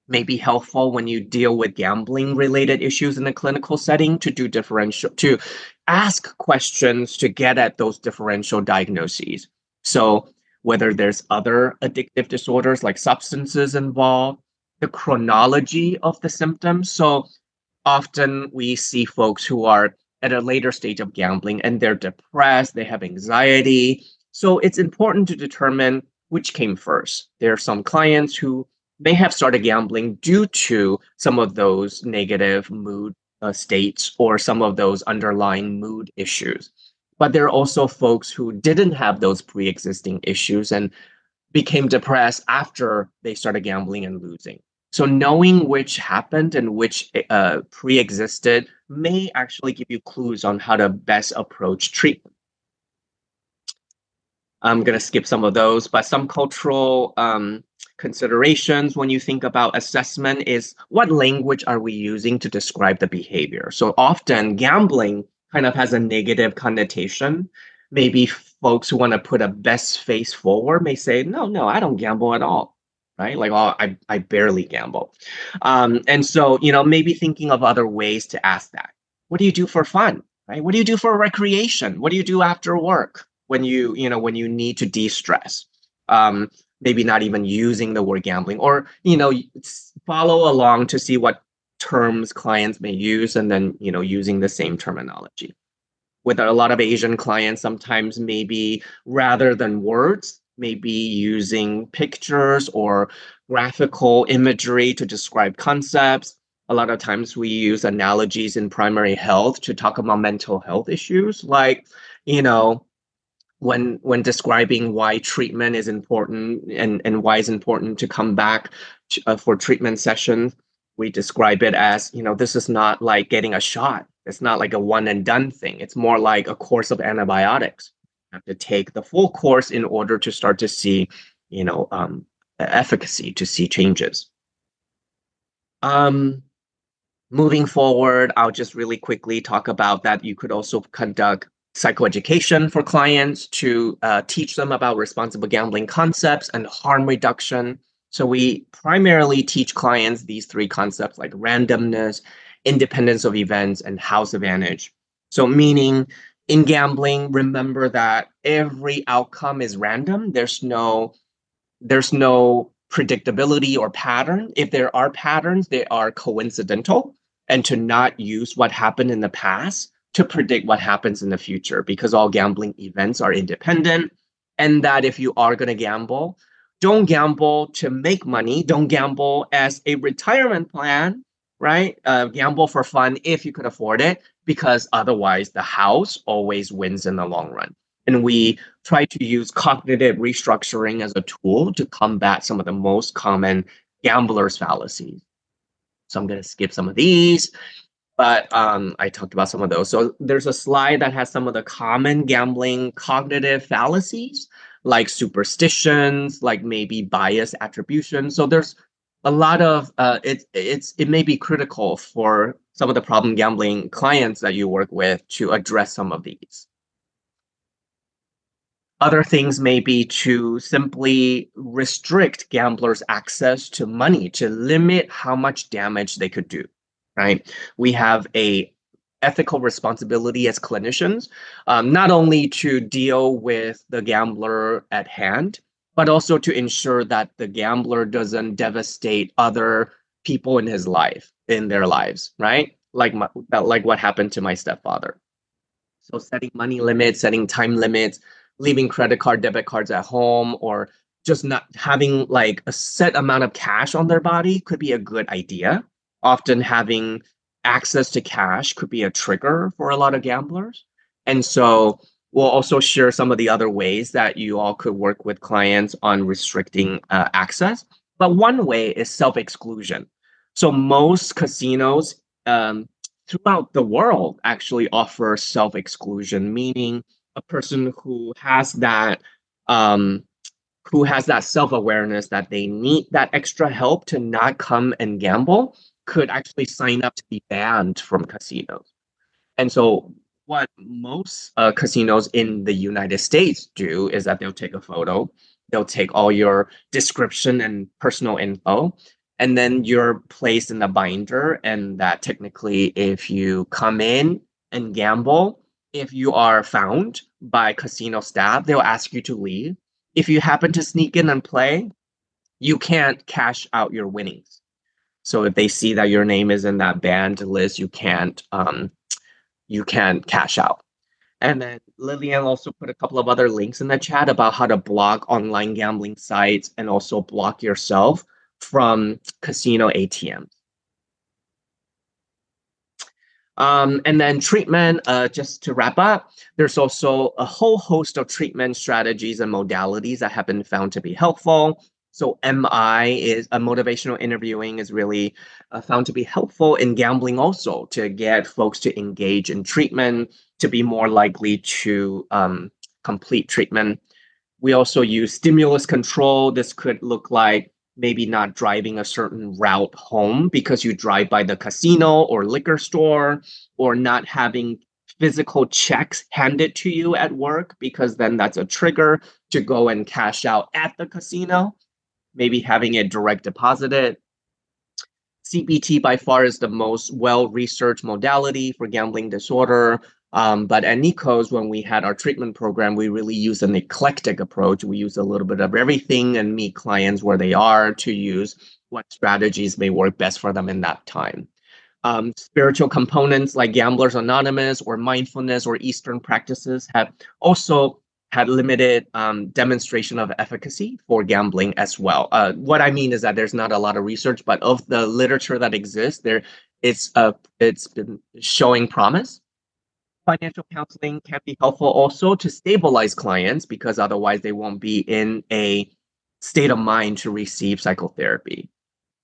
may be helpful when you deal with gambling related issues in a clinical setting to ask questions to get at those differential diagnoses. So whether there's other addictive disorders like substances involved, the chronology of the symptoms. So often we see folks who are at a later stage of gambling and they're depressed, they have anxiety. So it's important to determine which came first. There are some clients who may have started gambling due to some of those negative mood states or some of those underlying mood issues. But there are also folks who didn't have those pre-existing issues and became depressed after they started gambling and losing. So knowing which happened and which pre-existed may actually give you clues on how to best approach treatment. I'm going to skip some of those, but some cultural considerations when you think about assessment is what language are we using to describe the behavior? So often gambling kind of has a negative connotation. Maybe folks who want to put a best face forward may say, no, I don't gamble at all, right? Like, oh, I barely gamble. And so, maybe thinking of other ways to ask that. What do you do for fun, right? What do you do for recreation? What do you do after work when you need to de-stress? Maybe not even using the word gambling, or follow along to see what terms clients may use and then using the same terminology. With a lot of Asian clients, sometimes maybe rather than words, maybe using pictures or graphical imagery to describe concepts. A lot of times we use analogies in primary health to talk about mental health issues, like when describing why treatment is important and why it's important to come back for treatment sessions, we describe it as, this is not like getting a shot. It's not like a one and done thing. It's more like a course of antibiotics. You have to take the full course in order to start to see, efficacy, to see changes. Moving forward, I'll just really quickly talk about that. You could also conduct psychoeducation for clients to teach them about responsible gambling concepts and harm reduction. So we primarily teach clients these three concepts like randomness, independence of events, and house advantage. So meaning in gambling, remember that every outcome is random. There's no predictability or pattern. If there are patterns, they are coincidental, and to not use what happened in the past to predict what happens in the future, because all gambling events are independent. And that if you are going to gamble, don't gamble to make money. Don't gamble as a retirement plan, right? Gamble for fun if you could afford it, because otherwise the house always wins in the long run. And we try to use cognitive restructuring as a tool to combat some of the most common gamblers' fallacies. So I'm going to skip some of these. But I talked about some of those. So there's a slide that has some of the common gambling cognitive fallacies, like superstitions, like maybe bias attribution. So there's a lot of it may be critical for some of the problem gambling clients that you work with to address some of these. Other things may be to simply restrict gamblers' access to money, to limit how much damage they could do. Right? We have a ethical responsibility as clinicians, not only to deal with the gambler at hand, but also to ensure that the gambler doesn't devastate other people in their lives, right? Like what happened to my stepfather. So setting money limits, setting time limits, leaving credit card, debit cards at home, or just not having like a set amount of cash on their body could be a good idea. Often having access to cash could be a trigger for a lot of gamblers. And so We'll also share some of the other ways that you all could work with clients on restricting access. But one way is self-exclusion. So most casinos throughout the world actually offer self-exclusion, meaning a person who has that self-awareness that they need that extra help to not come and gamble could actually sign up to be banned from casinos. And so what most casinos in the United States do is that they'll take a photo, they'll take all your description and personal info, and then you're placed in a binder. And that technically, if you come in and gamble, if you are found by casino staff, they'll ask you to leave. If you happen to sneak in and play, you can't cash out your winnings. So if they see that your name is in that banned list, you can't cash out. And then Lillian also put a couple of other links in the chat about how to block online gambling sites and also block yourself from casino ATMs. And then treatment, just to wrap up, there's also a whole host of treatment strategies and modalities that have been found to be helpful. So MI is motivational interviewing is really found to be helpful in gambling also to get folks to engage in treatment, to be more likely to complete treatment. We also use stimulus control. This could look like maybe not driving a certain route home because you drive by the casino or liquor store, or not having physical checks handed to you at work because then that's a trigger to go and cash out at the casino, maybe having it direct deposited. CBT by far is the most well-researched modality for gambling disorder. But at Nikos, when we had our treatment program, we really use an eclectic approach. We use a little bit of everything and meet clients where they are to use what strategies may work best for them in that time. Spiritual components like Gamblers Anonymous or mindfulness or Eastern practices have also had limited demonstration of efficacy for gambling as well. What I mean is that there's not a lot of research, but of the literature that exists, it's been showing promise. Financial counseling can be helpful also to stabilize clients because otherwise they won't be in a state of mind to receive psychotherapy.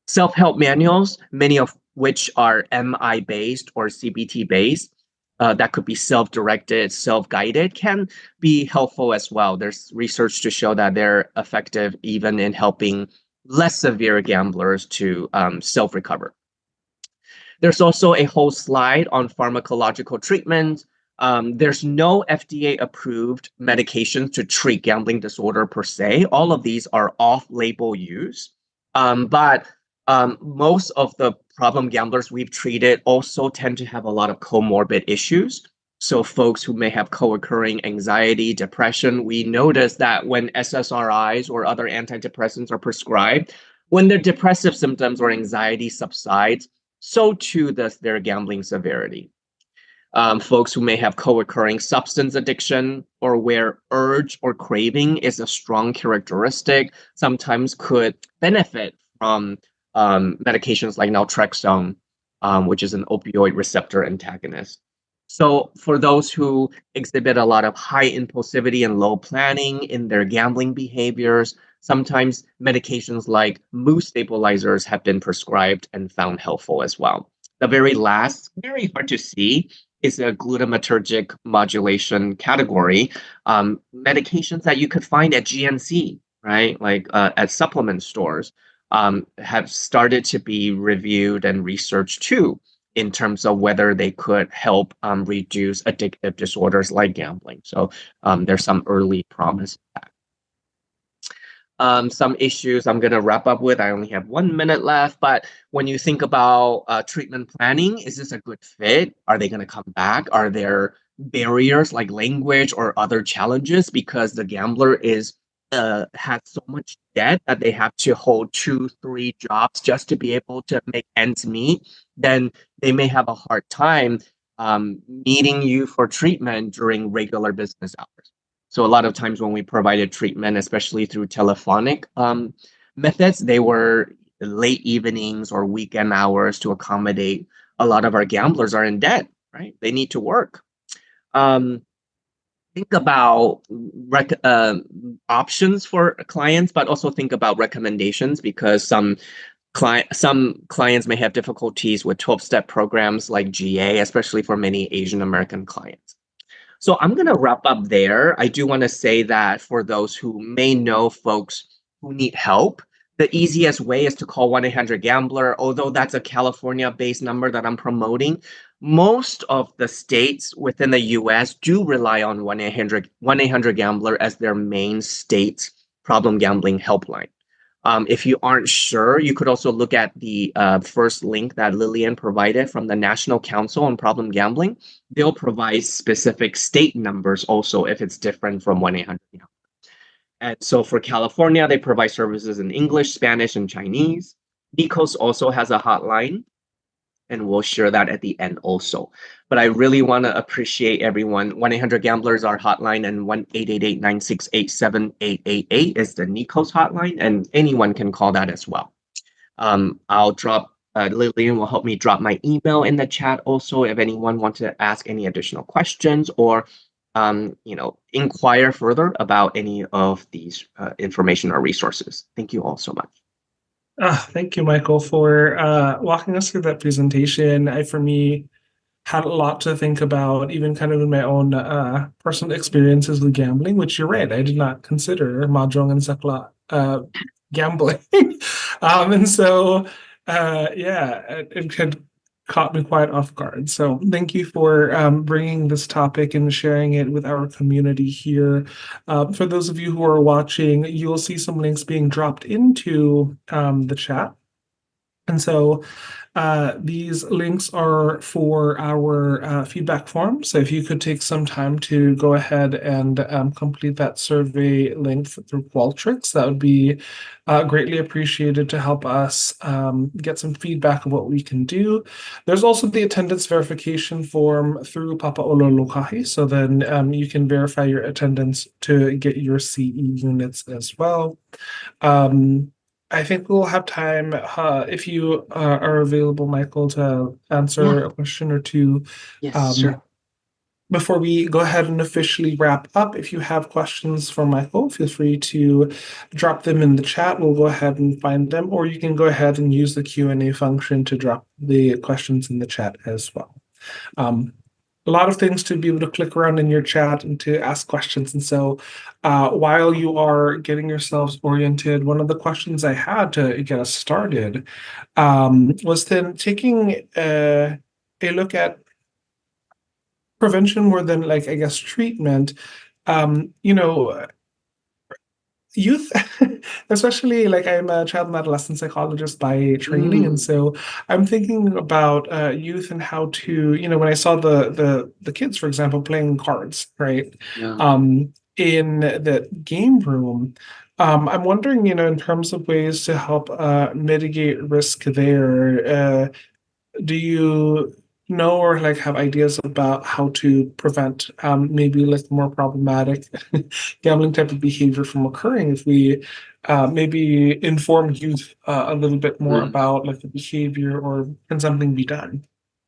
Self-help manuals, many of which are MI-based or CBT-based, that could be self-directed, self-guided, can be helpful as well. There's research to show that they're effective even in helping less severe gamblers to self-recover. There's also a whole slide on pharmacological treatment. There's no FDA-approved medications to treat gambling disorder per se. All of these are off-label use. But most of the problem gamblers we've treated also tend to have a lot of comorbid issues. So folks who may have co-occurring anxiety, depression, we notice that when SSRIs or other antidepressants are prescribed, when their depressive symptoms or anxiety subsides, so too does their gambling severity. Folks who may have co-occurring substance addiction or where urge or craving is a strong characteristic sometimes could benefit from medications like naltrexone, which is an opioid receptor antagonist. So for those who exhibit a lot of high impulsivity and low planning in their gambling behaviors, sometimes medications like mood stabilizers have been prescribed and found helpful as well. The very last, very hard to see, is a glutamatergic modulation category. Medications that you could find at GNC, right? Like at supplement stores, have started to be reviewed and researched too, in terms of whether they could help reduce addictive disorders like gambling. So there's some early promise. Some issues I'm going to wrap up with. I only have 1 minute left, but when you think about treatment planning, is this a good fit? Are they going to come back? Are there barriers like language or other challenges because the gambler has so much debt that they have to hold 2-3 jobs just to be able to make ends meet? Then they may have a hard time meeting you for treatment during regular business hours. So a lot of times when we provided treatment, especially through telephonic methods, they were late evenings or weekend hours to accommodate a lot of our gamblers are in debt, right? They need to work. think about options for clients, but also think about recommendations, because some clients may have difficulties with 12-step programs like GA, especially for many Asian American clients. So I'm going to wrap up there. I do want to say that for those who may know folks who need help, the easiest way is to call 1-800-GAMBLER, although that's a California-based number that I'm promoting. Most of the states within the US do rely on 1-800-GAMBLER as their main state problem gambling helpline. If you aren't sure, you could also look at the first link that Lillian provided from the National Council on Problem Gambling. They'll provide specific state numbers also if it's different from 1-800-GAMBLER. And so for California, they provide services in English, Spanish, and Chinese. NICOS also has a hotline, and we'll share that at the end also. But I really want to appreciate everyone. 1-800-GAMBLER is our hotline, and 1-888-968-7888 is the NICOS hotline, and anyone can call that as well. I'll drop, Lillian will help me drop my email in the chat also if anyone wants to ask any additional questions or inquire further about any of these information or resources. Thank you all so much. Thank you, Michael, for walking us through that presentation. For me, had a lot to think about, even kind of in my own personal experiences with gambling, which you're right, I did not consider mahjong and sakla gambling. And so, it had caught me quite off guard. So thank you for bringing this topic and sharing it with our community here. For those of you who are watching, you'll see some links being dropped into the chat. And so these links are for our feedback form. So if you could take some time to go ahead and complete that survey link through Qualtrics, that would be greatly appreciated to help us get some feedback of what we can do. There's also the attendance verification form through Papaolo. So then you can verify your attendance to get your CE units as well. I think we'll have time, if you are available, Michael, to answer a question or two. Yes, sure. Before we go ahead and officially wrap up, if you have questions for Michael, feel free to drop them in the chat. We'll go ahead and find them, or you can go ahead and use the Q&A function to drop the questions in the chat as well. A lot of things to be able to click around in your chat and to ask questions. And so while you are getting yourselves oriented, one of the questions I had to get us started was then taking a look at prevention more than, like, I guess, treatment. Youth, especially, like, I'm a child and adolescent psychologist by training, and so I'm thinking about youth and how to, when I saw the kids, for example, playing cards, right, in the game room, I'm wondering, in terms of ways to help mitigate risk there. Do you know or like have ideas about how to prevent maybe like more problematic gambling type of behavior from occurring if we maybe inform youth a little bit more about like the behavior, or can something be done?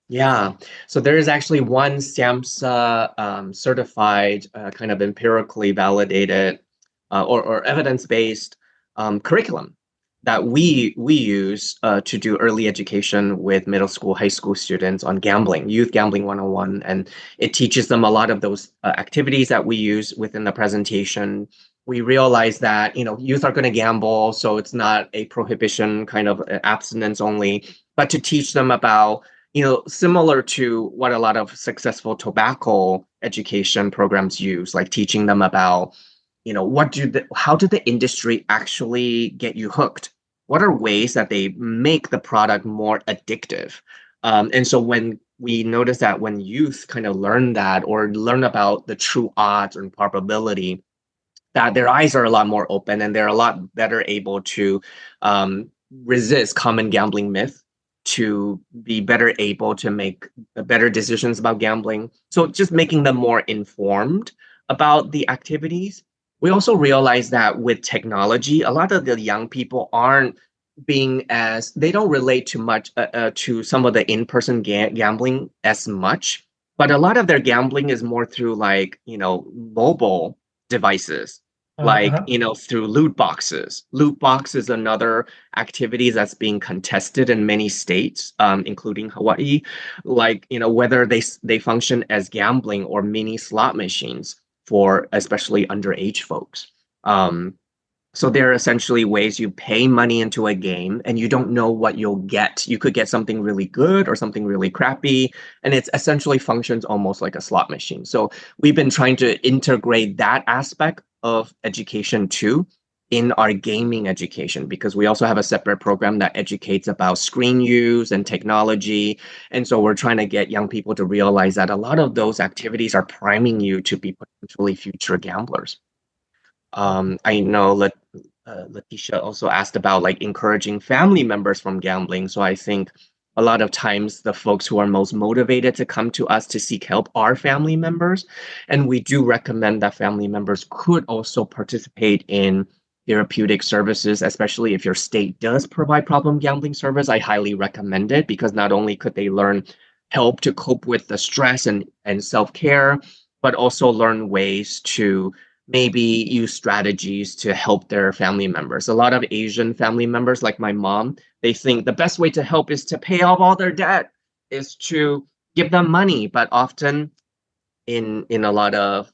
Yeah, so there is actually one SAMHSA certified kind of empirically validated or evidence-based curriculum that we use to do early education with middle school, high school students on gambling, Youth Gambling 101. And it teaches them a lot of those activities that we use within the presentation. We realize that, youth are going to gamble, so it's not a prohibition, kind of abstinence only, but to teach them about, similar to what a lot of successful tobacco education programs use, like teaching them about, how did the industry actually get you hooked? What are ways that they make the product more addictive? And so when we notice that when youth kind of learn that, or learn about the true odds and probability, that their eyes are a lot more open and they're a lot better able to resist common gambling myth, to be better able to make better decisions about gambling. So just making them more informed about the activities. We also realize that with technology, a lot of the young people aren't they don't relate too much to some of the in-person gambling as much. But a lot of their gambling is more through like, mobile devices, like, Uh-huh. through loot boxes. Loot box is another activity that's being contested in many states, including Hawaii, like, whether they function as gambling or mini slot machines for especially underage folks. So they're essentially ways you pay money into a game and you don't know what you'll get. You could get something really good or something really crappy, and it essentially functions almost like a slot machine. So we've been trying to integrate that aspect of education too in our gaming education, because we also have a separate program that educates about screen use and technology. And so we're trying to get young people to realize that a lot of those activities are priming you to be potentially future gamblers. I know Letitia also asked about like encouraging family members from gambling. So I think a lot of times the folks who are most motivated to come to us to seek help are family members. And we do recommend that family members could also participate in therapeutic services, especially if your state does provide problem gambling service. I highly recommend it, because not only could they learn help to cope with the stress and self-care, but also learn ways to maybe use strategies to help their family members. A lot of Asian family members, like my mom, they think the best way to help is to pay off all their debt, is to give them money. But often in a lot of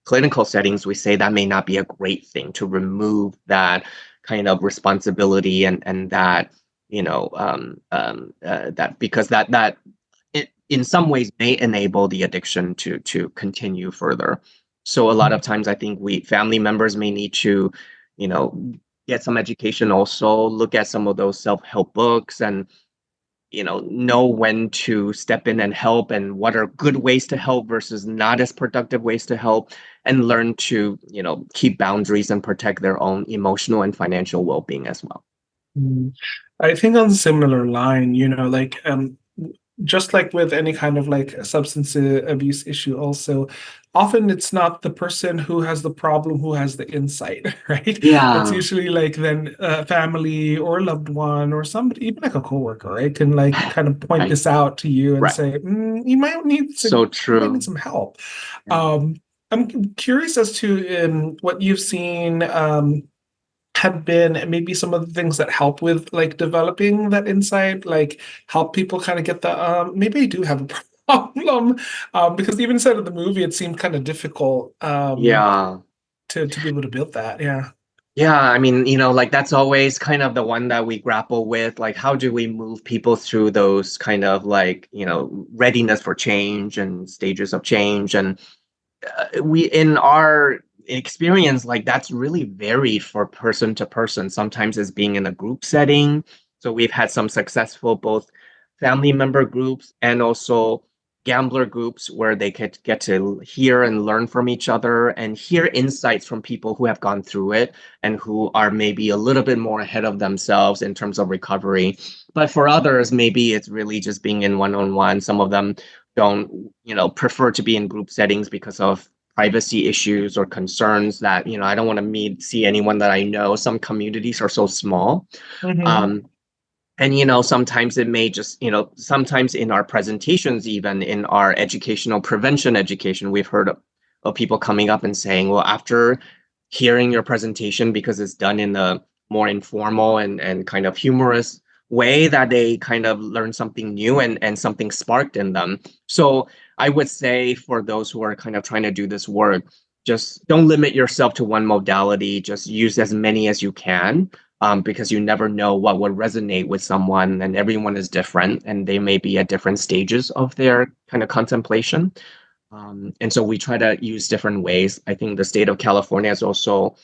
clinical settings, we say that may not be a great thing, to remove that kind of responsibility and that, that, because that it in some ways may enable the addiction to continue further. So a lot of times I think family members may need to, you know, get some education, also look at some of those self-help books, and know when to step in and help, and what are good ways to help versus not as productive ways to help, and learn to, keep boundaries and protect their own emotional and financial well-being as well. I think on a similar line, like just like with any kind of like substance abuse issue, also often it's not the person who has the problem who has the insight, right? It's Yeah. usually like then family or loved one or somebody, even like a coworker, right, can like kind of point Right. this out to you and Right. say, you might need So you might true. need some help. Yeah. I'm curious as to what you've seen. Have been maybe some of the things that help with like developing that insight, like help people kind of get the maybe I do have a problem, because even inside of the movie it seemed kind of difficult Yeah. to be able to build that. Yeah. Yeah, I mean, like that's always kind of the one that we grapple with. Like, how do we move people through those kind of like, readiness for change and stages of change? And in our experience, like that's really varied for person to person. Sometimes it's being in a group setting. So we've had some successful both family member groups and also gambler groups where they could get to hear and learn from each other and hear insights from people who have gone through it and who are maybe a little bit more ahead of themselves in terms of recovery. But for others, maybe it's really just being in one-on-one. Some of them don't, prefer to be in group settings because of privacy issues or concerns that, I don't want to see anyone that I know. Some communities are so small. And sometimes it may just, sometimes in our presentations, even in our educational prevention education, we've heard of people coming up and saying, well, after hearing your presentation, because it's done in a more informal and kind of humorous way, that they kind of learn something new and something sparked in them. So I would say for those who are kind of trying to do this work, just don't limit yourself to one modality, just use as many as you can. Because you never know what would resonate with someone, and everyone is different, and they may be at different stages of their kind of contemplation. And so we try to use different ways. I think the state of California is also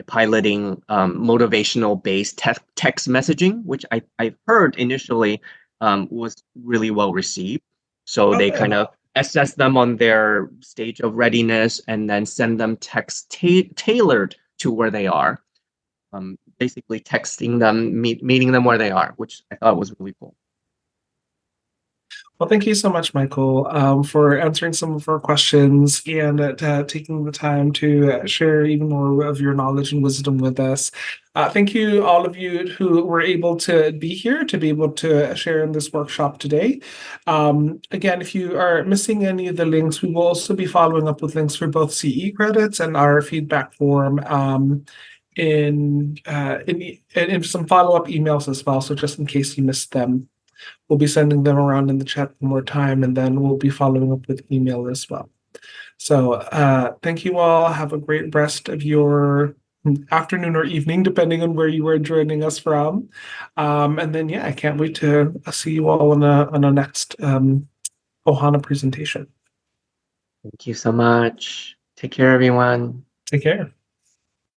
piloting motivational-based text messaging, which I've heard initially was really well received. So they kind of assess them on their stage of readiness and then send them text tailored to where they are. Basically texting them, meeting them where they are, which I thought was really cool. Well, thank you so much, Michael, for answering some of our questions and taking the time to share even more of your knowledge and wisdom with us. Thank you, all of you who were able to be here to be able to share in this workshop today. Again, if you are missing any of the links, we will also be following up with links for both CE credits and our feedback form in some follow-up emails as well. So just in case you missed them. We'll be sending them around in the chat one more time, and then we'll be following up with email as well. So thank you all. Have a great rest of your afternoon or evening, depending on where you are joining us from. And then, yeah, I can't wait to see you all on a next Ohana presentation. Thank you so much. Take care, everyone. Take care.